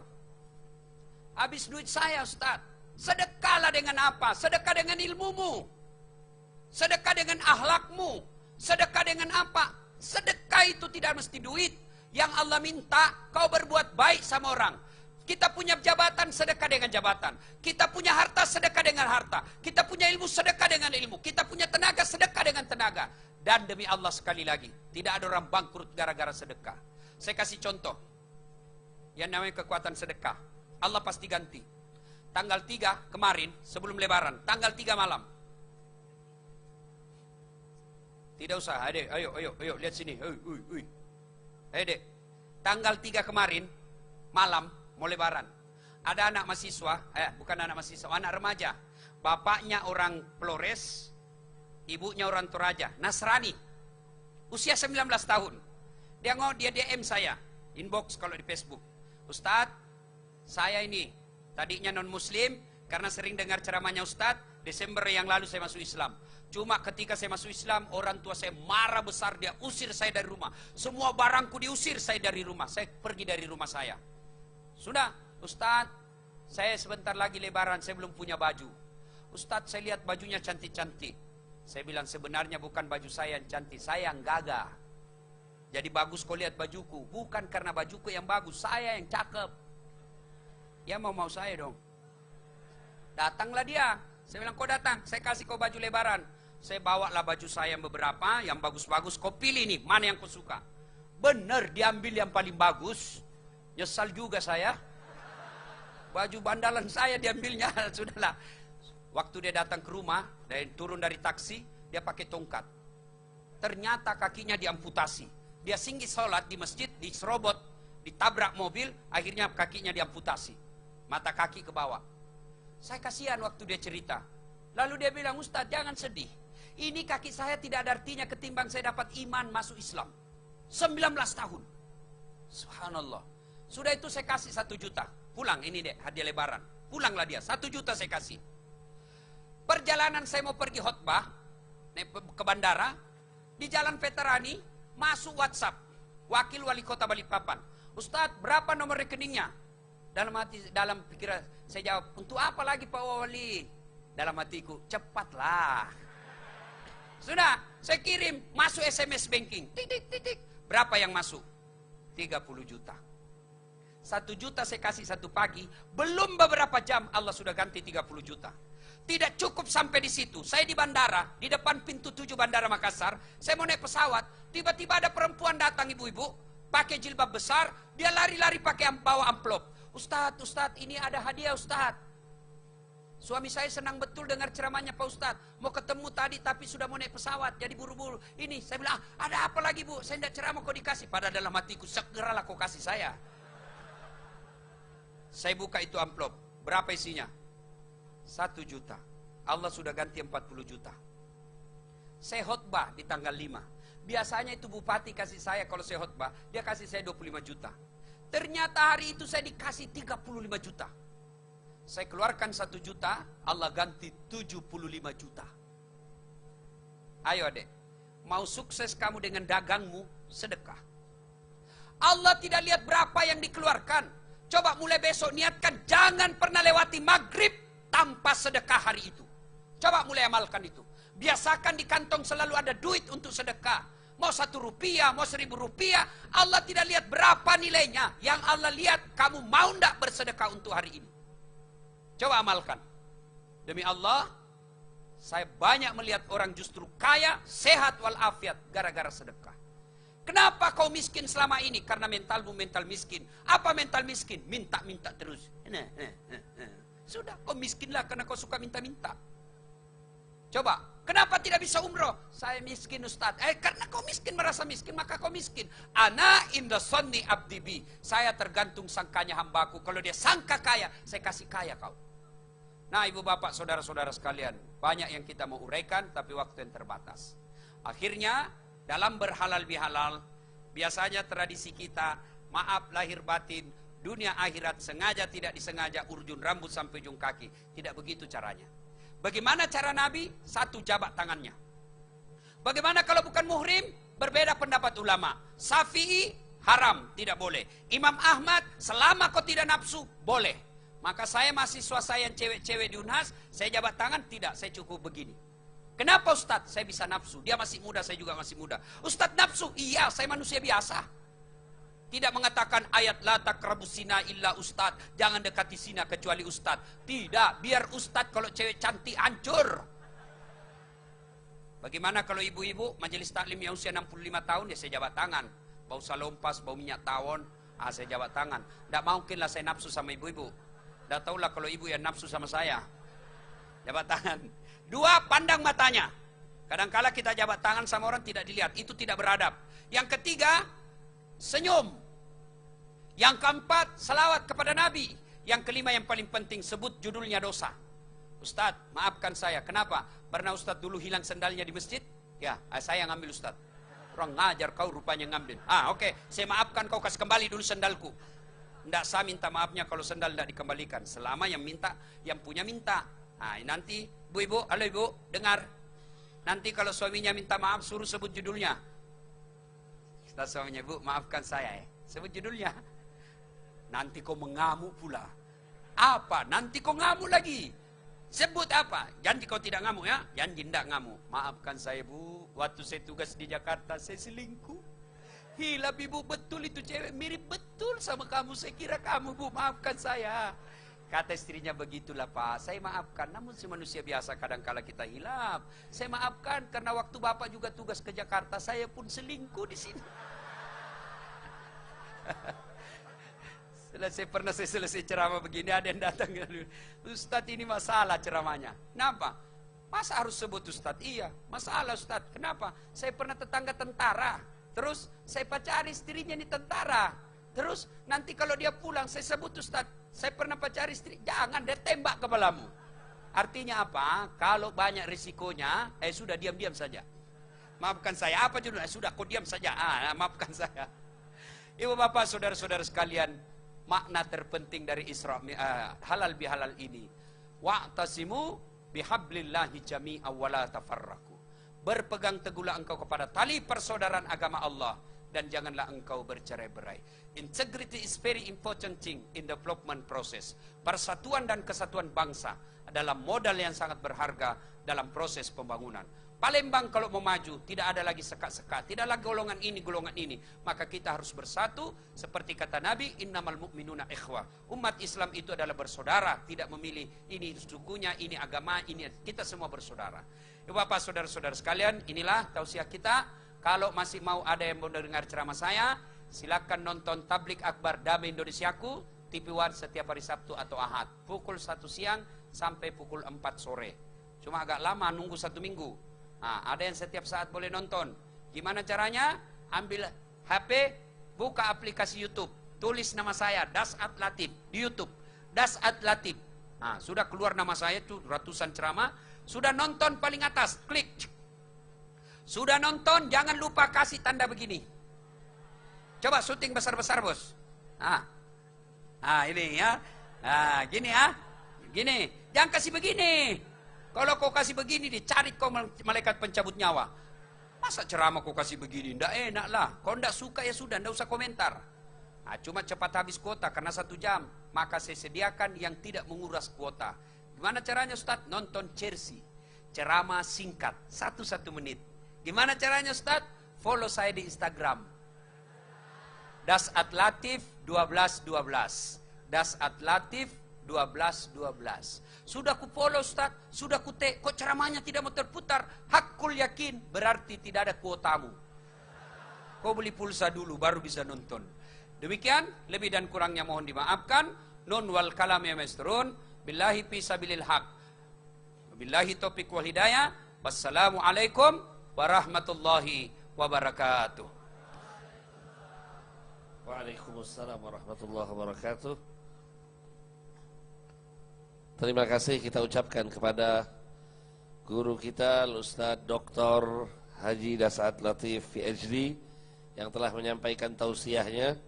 [SPEAKER 3] Habis duit saya, Ustaz. Sedekahlah dengan apa? Sedekah dengan ilmumu. Sedekah dengan akhlakmu. Sedekah dengan apa? Sedekah itu tidak mesti duit. Yang Allah minta, kau berbuat baik sama orang. Kita punya jabatan, sedekah dengan jabatan. Kita punya harta, sedekah dengan harta. Kita punya ilmu, sedekah dengan ilmu. Kita punya tenaga, sedekah dengan tenaga. Dan demi Allah sekali lagi, tidak ada orang bangkrut gara-gara sedekah. Saya kasih contoh. Yang namanya kekuatan sedekah. Allah pasti ganti. Tanggal 3 kemarin, sebelum lebaran. Tanggal 3 malam. Tidak usah, adek, ayo, lihat sini. Ayo, dek. Tanggal 3 kemarin, malam, mau lebaran. Ada anak mahasiswa, bukan anak mahasiswa, anak remaja. Bapaknya orang Flores, ibunya orang Toraja, Nasrani. Usia 19 tahun. Dia DM saya, inbox kalau di Facebook. Ustadz, saya ini tadinya non-muslim, karena sering dengar ceramahnya Ustadz, Desember yang lalu saya masuk Islam. Cuma ketika saya masuk Islam, orang tua saya marah besar, dia usir saya dari rumah. Semua barangku diusir saya dari rumah. Saya pergi dari rumah saya. Sudah, Ustadz, saya sebentar lagi lebaran, saya belum punya baju. Ustadz, saya lihat bajunya cantik-cantik. Saya bilang, sebenarnya bukan baju saya yang cantik, saya yang gagah. Jadi bagus kau lihat bajuku. Bukan karena bajuku yang bagus, saya yang cakep. Ya mau saya dong. Datanglah dia. Saya bilang, kau datang, saya kasih kau baju lebaran. Saya bawalah baju saya yang beberapa, yang bagus-bagus. Kau pilih nih, mana yang kau suka. Benar, diambil yang paling bagus. Nyesal juga saya. Baju bandalan saya diambilnya. Sudahlah. Waktu dia datang ke rumah, dan turun dari taksi, dia pakai tongkat. Ternyata kakinya diamputasi. Dia singgih sholat di masjid, diserobot, ditabrak mobil, akhirnya kakinya diamputasi. Mata kaki ke bawah. Saya kasihan waktu dia cerita. Lalu dia bilang, Ustaz, jangan sedih. Ini kaki saya tidak ada artinya ketimbang saya dapat iman masuk Islam. 19 tahun. Subhanallah. Sudah itu saya kasih 1 juta. Pulang, ini deh hadiah lebaran. Pulanglah dia, 1 juta saya kasih. Perjalanan saya mau pergi khotbah ke bandara. Di jalan Veterani, masuk WhatsApp. Wakil Wali Kota Balikpapan. Ustadz, berapa nomor rekeningnya? Dalam pikiran saya jawab, untuk apa lagi Pak Wali? Dalam hatiku, cepatlah. Sudah, saya kirim, masuk SMS banking. Titik. Berapa yang masuk? 30 juta. 1 juta saya kasih 1 pagi, belum beberapa jam Allah sudah ganti 30 juta. Tidak cukup sampai di situ. Saya di bandara, di depan pintu 7 Bandara Makassar, saya mau naik pesawat, tiba-tiba ada perempuan datang, ibu-ibu, pakai jilbab besar, dia lari-lari pakai bawa amplop. Ustadz, ini ada hadiah Ustadz. Suami saya senang betul dengar ceramahnya Pak Ustadz. Mau ketemu tadi tapi sudah mau naik pesawat, jadi buru-buru. Ini, saya bilang, ada apa lagi Bu? Saya tidak ceramah kok dikasih. Padahal dalam hatiku, segeralah kau kasih saya. Saya buka itu amplop. Berapa isinya? 1 juta. Allah sudah ganti 40 juta. Saya khotbah di tanggal 5. Biasanya itu bupati kasih saya kalau saya khotbah, dia kasih saya 25 juta. Ternyata hari itu saya dikasih 35 juta. Saya keluarkan 1 juta, Allah ganti 75 juta. Ayo adek, mau sukses kamu dengan dagangmu, sedekah. Allah tidak lihat berapa yang dikeluarkan. Coba mulai besok niatkan, jangan pernah lewati maghrib tanpa sedekah hari itu. Coba mulai amalkan itu. Biasakan di kantong selalu ada duit untuk sedekah. Mau 1 rupiah, mau 1000 rupiah. Allah tidak lihat berapa nilainya. Yang Allah lihat kamu mau tidak bersedekah untuk hari ini. Coba amalkan. Demi Allah, saya banyak melihat orang justru kaya, sehat walafiat gara-gara sedekah. Kenapa kau miskin selama ini? Karena mentalmu mental miskin. Apa mental miskin? Minta-minta terus. Sudah, kau miskinlah karena kau suka minta-minta. Coba, kenapa tidak bisa umroh? Saya miskin Ustaz. Karena kau miskin, merasa miskin, maka kau miskin. Ana inda sonni abdi bi. Saya tergantung sangkanya hambaku. Kalau dia sangka kaya, saya kasih kaya kau. Nah, ibu bapak, saudara-saudara sekalian, banyak yang kita mau uraikan, tapi waktu yang terbatas. Akhirnya, dalam berhalal bihalal, biasanya tradisi kita, maaf lahir batin, dunia akhirat, sengaja tidak disengaja, urjun rambut sampai ujung kaki. Tidak begitu caranya. Bagaimana cara Nabi? 1, jabat tangannya. Bagaimana kalau bukan muhrim? Berbeda pendapat ulama. Syafi'i, haram, tidak boleh. Imam Ahmad, selama kau tidak nafsu, boleh. Maka saya mahasiswa saya yang cewek-cewek di Unhas, saya jabat tangan, tidak, saya cukup begini. Kenapa Ustadz? Saya bisa nafsu. Dia masih muda, saya juga masih muda. Ustadz nafsu? Iya, saya manusia biasa. Tidak mengatakan ayat la taqrabus zina illa ustad, jangan dekati zina kecuali ustad. Tidak, biar ustad kalau cewek cantik hancur. Bagaimana kalau ibu-ibu majelis taklim yang usia 65 tahun ya saya jabat tangan. Bau salompas, bau minyak tawon, saya jabat tangan. Tidak mungkinlah saya nafsu sama ibu-ibu. Tidak tahulah kalau ibu yang nafsu sama saya. Jabat tangan. 2, pandang matanya. Kadangkala kita jabat tangan sama orang tidak dilihat, itu tidak beradab. Yang ketiga, senyum. Yang keempat, salawat kepada Nabi. Yang kelima yang paling penting, sebut judulnya dosa. Ustadz, maafkan saya. Kenapa? Karena Ustadz dulu hilang sendalnya di masjid. Ya, saya ngambil Ustadz. Orang ngajar kau rupanya ngambil. Oke. Saya maafkan kau, kasih kembali dulu sendalku. Tidak saya minta maafnya kalau sendal tidak dikembalikan. Selama yang minta, yang punya minta. Nanti, ibu-ibu, halo ibu, dengar. Nanti kalau suaminya minta maaf, suruh sebut judulnya. Kata suaminya, bu, maafkan saya ya. Sebut judulnya. Nanti kau mengamuk pula. Apa? Nanti kau ngamuk lagi. Sebut apa? Janji kau tidak ngamuk ya? Janji tidak ngamuk. Maafkan saya bu, waktu saya tugas di Jakarta, saya selingkuh. Hilap ibu, betul itu cewek, mirip betul sama kamu. Saya kira kamu bu, maafkan saya. Kata istrinya, begitulah pak, saya maafkan. Namun si manusia biasa kadang-kala kita hilap. Saya maafkan karena waktu bapak juga tugas ke Jakarta, saya pun selingkuh di sini. Selesai ceramah begini, ada yang datang. Ustadz ini masalah ceramahnya. Kenapa? Masa harus sebut Ustadz? Iya, masalah Ustadz. Kenapa? Saya pernah tetangga tentara. Terus saya pacari istrinya ini tentara. Terus nanti kalau dia pulang saya sebut Ustadz, saya pernah pacari istri. Jangan, dia tembak kepalamu. Artinya apa? Kalau banyak risikonya, sudah diam-diam saja. Maafkan saya, apa judulnya? Sudah, kau diam saja. Maafkan saya. Ibu bapak, saudara-saudara sekalian, makna terpenting dari halal bihalal ini. Wa'tasimu bihablillahi jami'a wa la tafarraqu. Berpegang teguhlah engkau kepada tali persaudaraan agama Allah dan janganlah engkau bercerai-berai. Integrity is very important thing in development process. Persatuan dan kesatuan bangsa adalah modal yang sangat berharga dalam proses pembangunan. Palembang kalau mau maju, tidak ada lagi sekat-sekat, tidak lagi golongan ini, maka kita harus bersatu, seperti kata Nabi, innamal mu'minuna ikhwah. Umat Islam itu adalah bersaudara, tidak memilih ini sukunya, ini agama, ini, kita semua bersaudara. Ibu bapak, saudara-saudara sekalian, inilah tausiah kita. Kalau masih mau ada yang mau dengar ceramah saya, silakan nonton Tablik Akbar Damai Indonesiaku, TV One setiap hari Sabtu atau Ahad, pukul 1 siang sampai pukul 4 sore. Cuma agak lama, nunggu 1 minggu. Nah, ada yang setiap saat boleh nonton. Gimana caranya? Ambil HP, buka aplikasi YouTube, tulis nama saya Dasat Latif di YouTube. Dasat Latif. Nah, sudah keluar nama saya tuh ratusan ceramah. Sudah nonton paling atas, klik. Sudah nonton, jangan lupa kasih tanda begini. Coba syuting besar-besar, bos. Nah, ini ya. Nah, gini ya. Gini, jangan kasih begini. Kalau kau kasih begini, dicari kau malaikat pencabut nyawa. Masa ceramah kau kasih begini? Nggak enak lah. Kau nggak suka ya sudah, nggak usah komentar. Nah, cuma cepat habis kuota karena 1 jam. Maka saya sediakan yang tidak menguras kuota. Gimana caranya Ustaz? Nonton Chelsea. Ceramah singkat, 1 menit. Gimana caranya Ustaz? Follow saya di Instagram. Dasat Latif 1212. Dasat Latif 1212. Sudah ku follow Ustaz, sudah ku kok ceramahnya tidak mau terputar. Hakul yakin, berarti tidak ada kuotamu. Kau beli pulsa dulu baru bisa nonton. Demikian, lebih dan kurangnya mohon dimaafkan. Nun wal kalam ya maesturun. Billahi fisabilil haq. Billahi taufiq wal hidayah. Wassalamualaikum warahmatullahi wabarakatuh.
[SPEAKER 2] Waalaikumsalam warahmatullahi wabarakatuh. Terima kasih kita ucapkan kepada guru kita Ustaz Dr. Haji Dasat Latif PhD yang telah menyampaikan tausiahnya.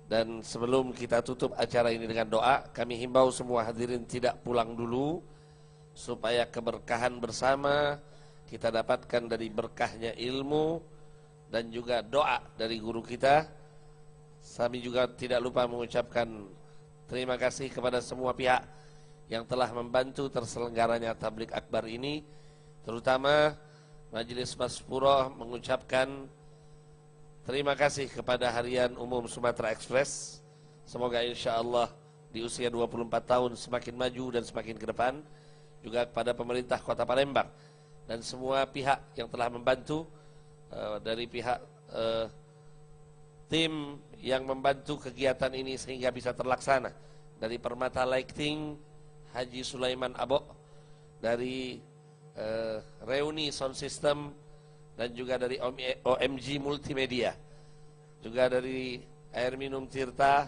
[SPEAKER 2] Dan sebelum kita tutup acara ini dengan doa, kami himbau semua hadirin tidak pulang dulu supaya keberkahan bersama kita dapatkan dari berkahnya ilmu dan juga doa dari guru kita. Kami juga tidak lupa mengucapkan terima kasih kepada semua pihak yang telah membantu terselenggaranya Tablik Akbar ini, terutama Majelis Maspuro mengucapkan terima kasih kepada Harian Umum Sumatera Express. Semoga insya Allah di usia 24 tahun semakin maju dan semakin ke depan. Juga kepada pemerintah Kota Palembang dan semua pihak yang telah membantu, dari pihak tim yang membantu kegiatan ini sehingga bisa terlaksana, dari Permata Lighting Haji Sulaiman Abok, dari Reuni Sound System, dan juga dari OMG Multimedia, juga dari Air Minum Tirta,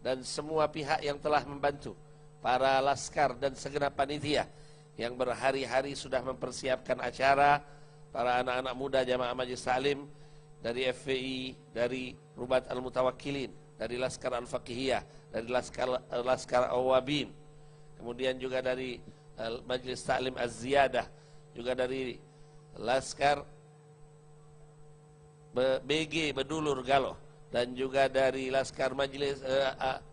[SPEAKER 2] dan semua pihak yang telah membantu, para laskar dan segenap panitia yang berhari-hari sudah mempersiapkan acara, para anak-anak muda jamaah Majelis Taklim dari FPI, dari Rubat Al-Mutawakkilin, dari Laskar Al-Faqihiyah, dari Laskar Awabin, kemudian juga dari Majelis Taklim Az-Ziyadah, juga dari Laskar BG Bedulur Galoh, dan juga dari Laskar Majelis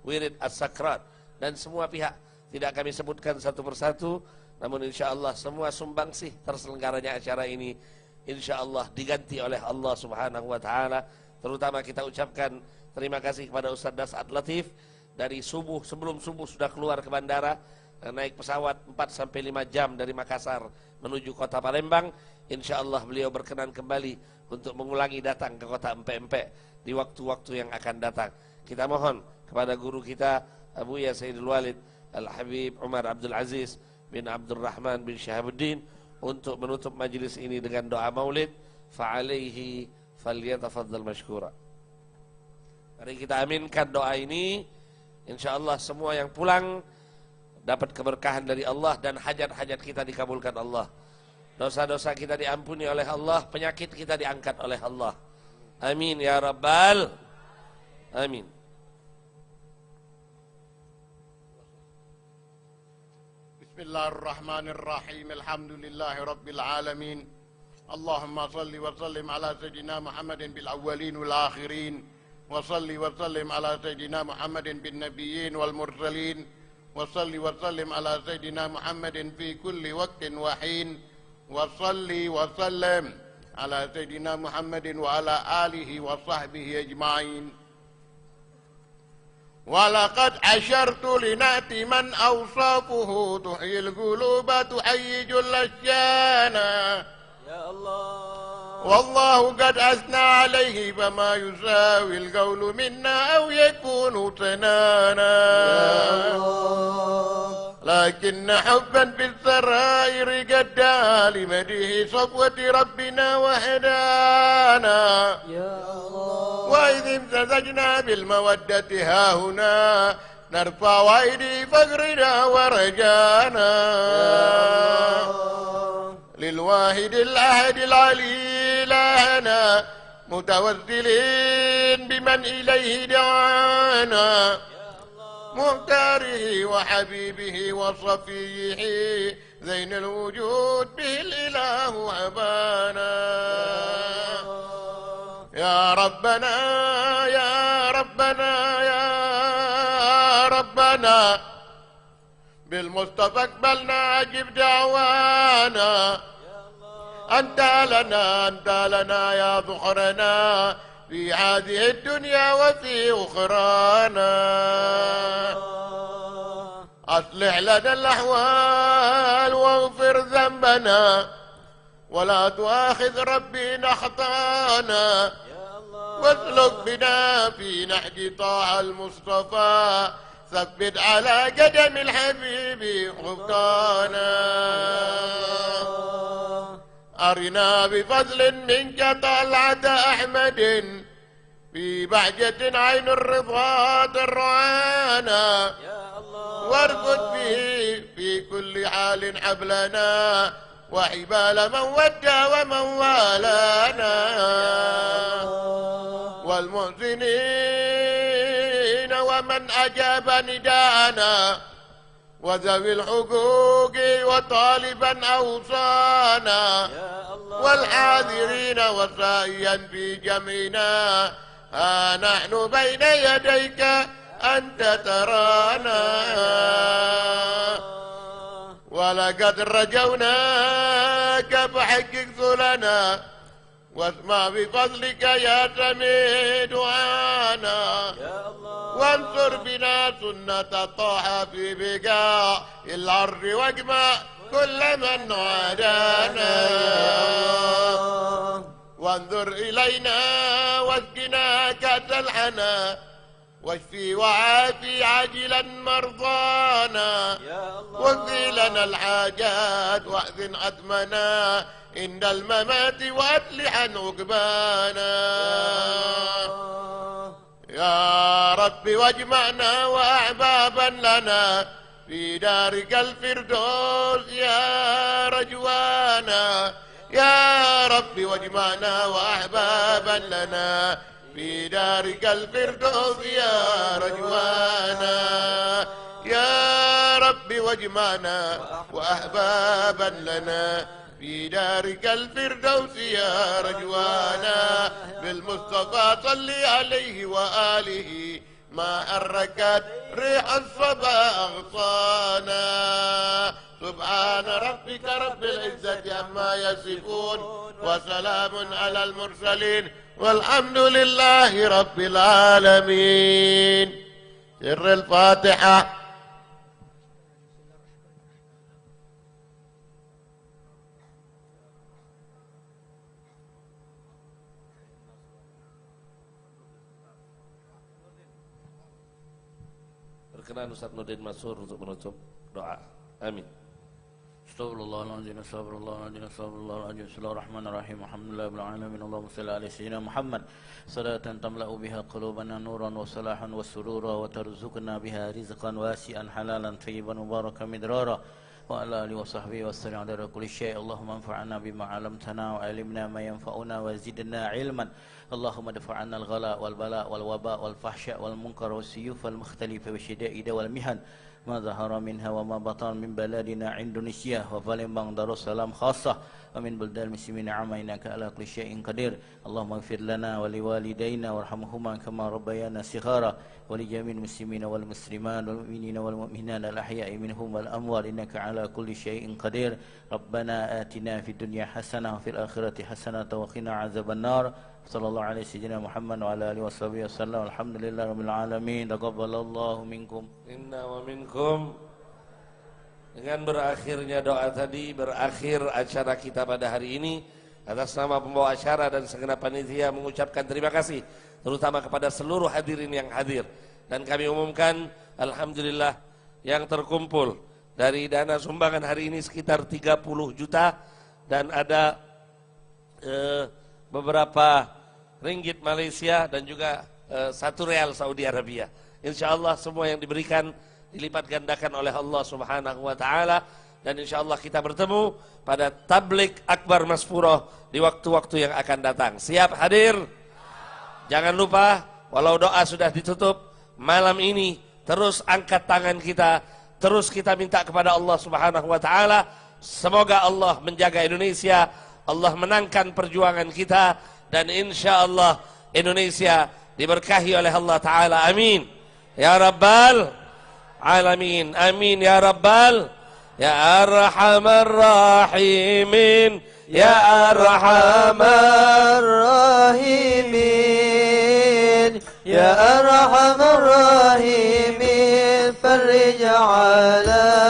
[SPEAKER 2] Wirid As-Sakrat, dan semua pihak tidak kami sebutkan satu persatu, namun insya Allah semua sumbangsih terselenggaranya acara ini insya Allah diganti oleh Allah Subhanahu wa Ta'ala. Terutama kita ucapkan terima kasih kepada Ustaz Dasat Latif. Dari subuh, sebelum subuh sudah keluar ke bandara, naik pesawat 4-5 jam dari Makassar menuju kota Palembang. Insya Allah beliau berkenan kembali untuk mengulangi datang ke kota Empek-Empek di waktu-waktu yang akan datang. Kita mohon kepada guru kita Abu Ya Sayyidul Walid Al-Habib Umar Abdul Aziz bin Abdul Rahman bin Syahabuddin untuk menutup majelis ini dengan doa maulid. Fa'alaihi falyatafaddal mashkura. Mari kita aminkan doa ini. InsyaAllah semua yang pulang dapat keberkahan dari Allah dan hajat-hajat kita dikabulkan Allah. Dosa-dosa kita diampuni oleh Allah, penyakit kita diangkat oleh Allah. Amin ya Rabbal Amin.
[SPEAKER 4] Bismillahirrahmanirrahim. Alhamdulillahi Rabbil Alamin. Allahumma salli wa sallim ala Sayyidina Muhammadin bil awwalin wal akhirin. Wa salli wa sallim ala Sayyidina Muhammadin bin nabiyyin wal mursalin. Wa salli wa sallim ala Sayyidina Muhammadin fi kulli waqtin wa hin. وصل وسلم على سيدنا محمد وعلى آله وصحبه أجمعين. ولقد أشرت لنأتي من أوصافه تحيي القلوب تحيي الأشجان.
[SPEAKER 2] يا الله
[SPEAKER 4] والله قد أثنى عليه فما يساوي القول منا أو يكون ثنانا. لكن حبا في السرائر قد دعا لمديه صفوة ربنا وهدانا.
[SPEAKER 2] يا الله
[SPEAKER 4] وإذ امتزجنا بالمودة هاهنا نرفع أيدي فقرنا ورجانا. للواحد الأحد العلي إلهنا متوسلين بمن إليه دعانا. مختاره وحبيبه وصفيه زين الوجود به الإله عبانا. يا ربنا يا ربنا يا ربنا بالمصطفى اقبلنا اجب دعوانا. أنت لنا يا ذخرنا في هذه الدنيا وفي أخرانا. أصلح لنا الأحوال واغفر ذنبنا ولا تؤاخذ ربي إن أخطأنا. واسلك بنا في نهج طه المصطفى ثبت على قدم الحبيب خفقانا. أرنا بفضل منك طلعة أحمد في بهجة عين الرضا ترعانا. واربط به في كل حال حبلنا وحبال من ودى ومن والانا. والمحسنين ومن أجاب نداءنا وذوي الحقوق وطالبا أوصانا. والحاضرين وسائيا في جمعنا ها نحن بين يديك أنت ترانا. ولقد رجوناك فحقق لنا واسمع بفضلك يا سميع دعانا. وانصر بنا سنة طه في بقاع الأرض واجمع كل من عادانا. وانظر إلينا واسقنا كأس الحنا واشفي وعافي عاجلا مرضانا. واقضي لنا الحاجات واحزن أثمنا عند الممات وأصلح عقبانا. يا رب واجمعنا وأحبابا لنا في دارك الفردوس يا رجوانا. يا رب واجمعنا وأحبابا لنا في دارك الفردوس يا رجوانا. يا رب واجمعنا وأحبابا لنا في دارك الفردوس يا رجوانا. بالمصطفى صل عليه وآله ما حركت ريح الصبا أغصانا. سبحان ربك رب العزة عما يصفون وسلام على المرسلين والحمد لله رب العالمين. سر الفاتحة.
[SPEAKER 2] Berkenan Ustaz Nurdin Mansur untuk menutup doa. Amin.
[SPEAKER 5] Astagfirullahaladzim, astagfirullahaladzim, astagfirullahaladzim. Bismillahirrahmanirrahim. Alhamdulillahirabbil alamin. Allahumma shalli ala sayyidina Muhammad salatan tamla'u biha qulubana nuran wa salahan wa surura wa tarzuqna biha rizqan wasi'an halalan tayyiban mubarakan midrara wa ala alihi wa sahbihi wa sallam ala kulli syai'. Allahumma anfa'na bima 'allamtana wa 'allimna ma yanfa'una wa zidna 'ilman. Allahumma dafa'anna al-ghala wal bala wal waba wal fahsya wal munkar was siyuf wal mukhtalifa wa syada'id wal mihan ما ظهر منها وما بطن من بلادنا Indonesia وبالembang Darussalam خاصة ومن بلدان المسلمين عامة إنك على كل شيء قدير اللهم اغفر لنا ولوالدينا وارحمهما كما ربيانا صغارا ولجميع المسلمين والمسلمات والمؤمنين والمؤمنات الأحياء منهم والأموات إنك على كل شيء قدير ربنا آتنا في الدنيا حسنة وفي الآخرة حسنة وقنا عذاب النار صلى الله عليه سيدنا محمد وعلى آله وصحبه وسلم الحمد لله رب العالمين تقبل الله منكم
[SPEAKER 2] Inna wa minkum. Dengan berakhirnya doa tadi, berakhir acara kita pada hari ini. Atas nama pembawa acara dan segenap panitia mengucapkan terima kasih, terutama kepada seluruh hadirin yang hadir. Dan kami umumkan, alhamdulillah, yang terkumpul dari dana sumbangan hari ini sekitar 30 juta. Dan ada beberapa ringgit Malaysia dan juga 1 real Saudi Arabia. InsyaAllah semua yang diberikan dilipat gandakan oleh Allah Subhanahu wa taala, dan insyaallah kita bertemu pada tablik akbar Masfuroh di waktu-waktu yang akan datang. Siap hadir? Jangan lupa, walau doa sudah ditutup, malam ini terus angkat tangan kita, terus kita minta kepada Allah Subhanahu wa taala, semoga Allah menjaga Indonesia, Allah menangkan perjuangan kita, dan insyaallah Indonesia diberkahi oleh Allah taala. Amin ya rabbal alamin, amin ya rabbal, ya arhamar rahimin, ya arhamar rahimin, ya arhamar rahimin, farij ala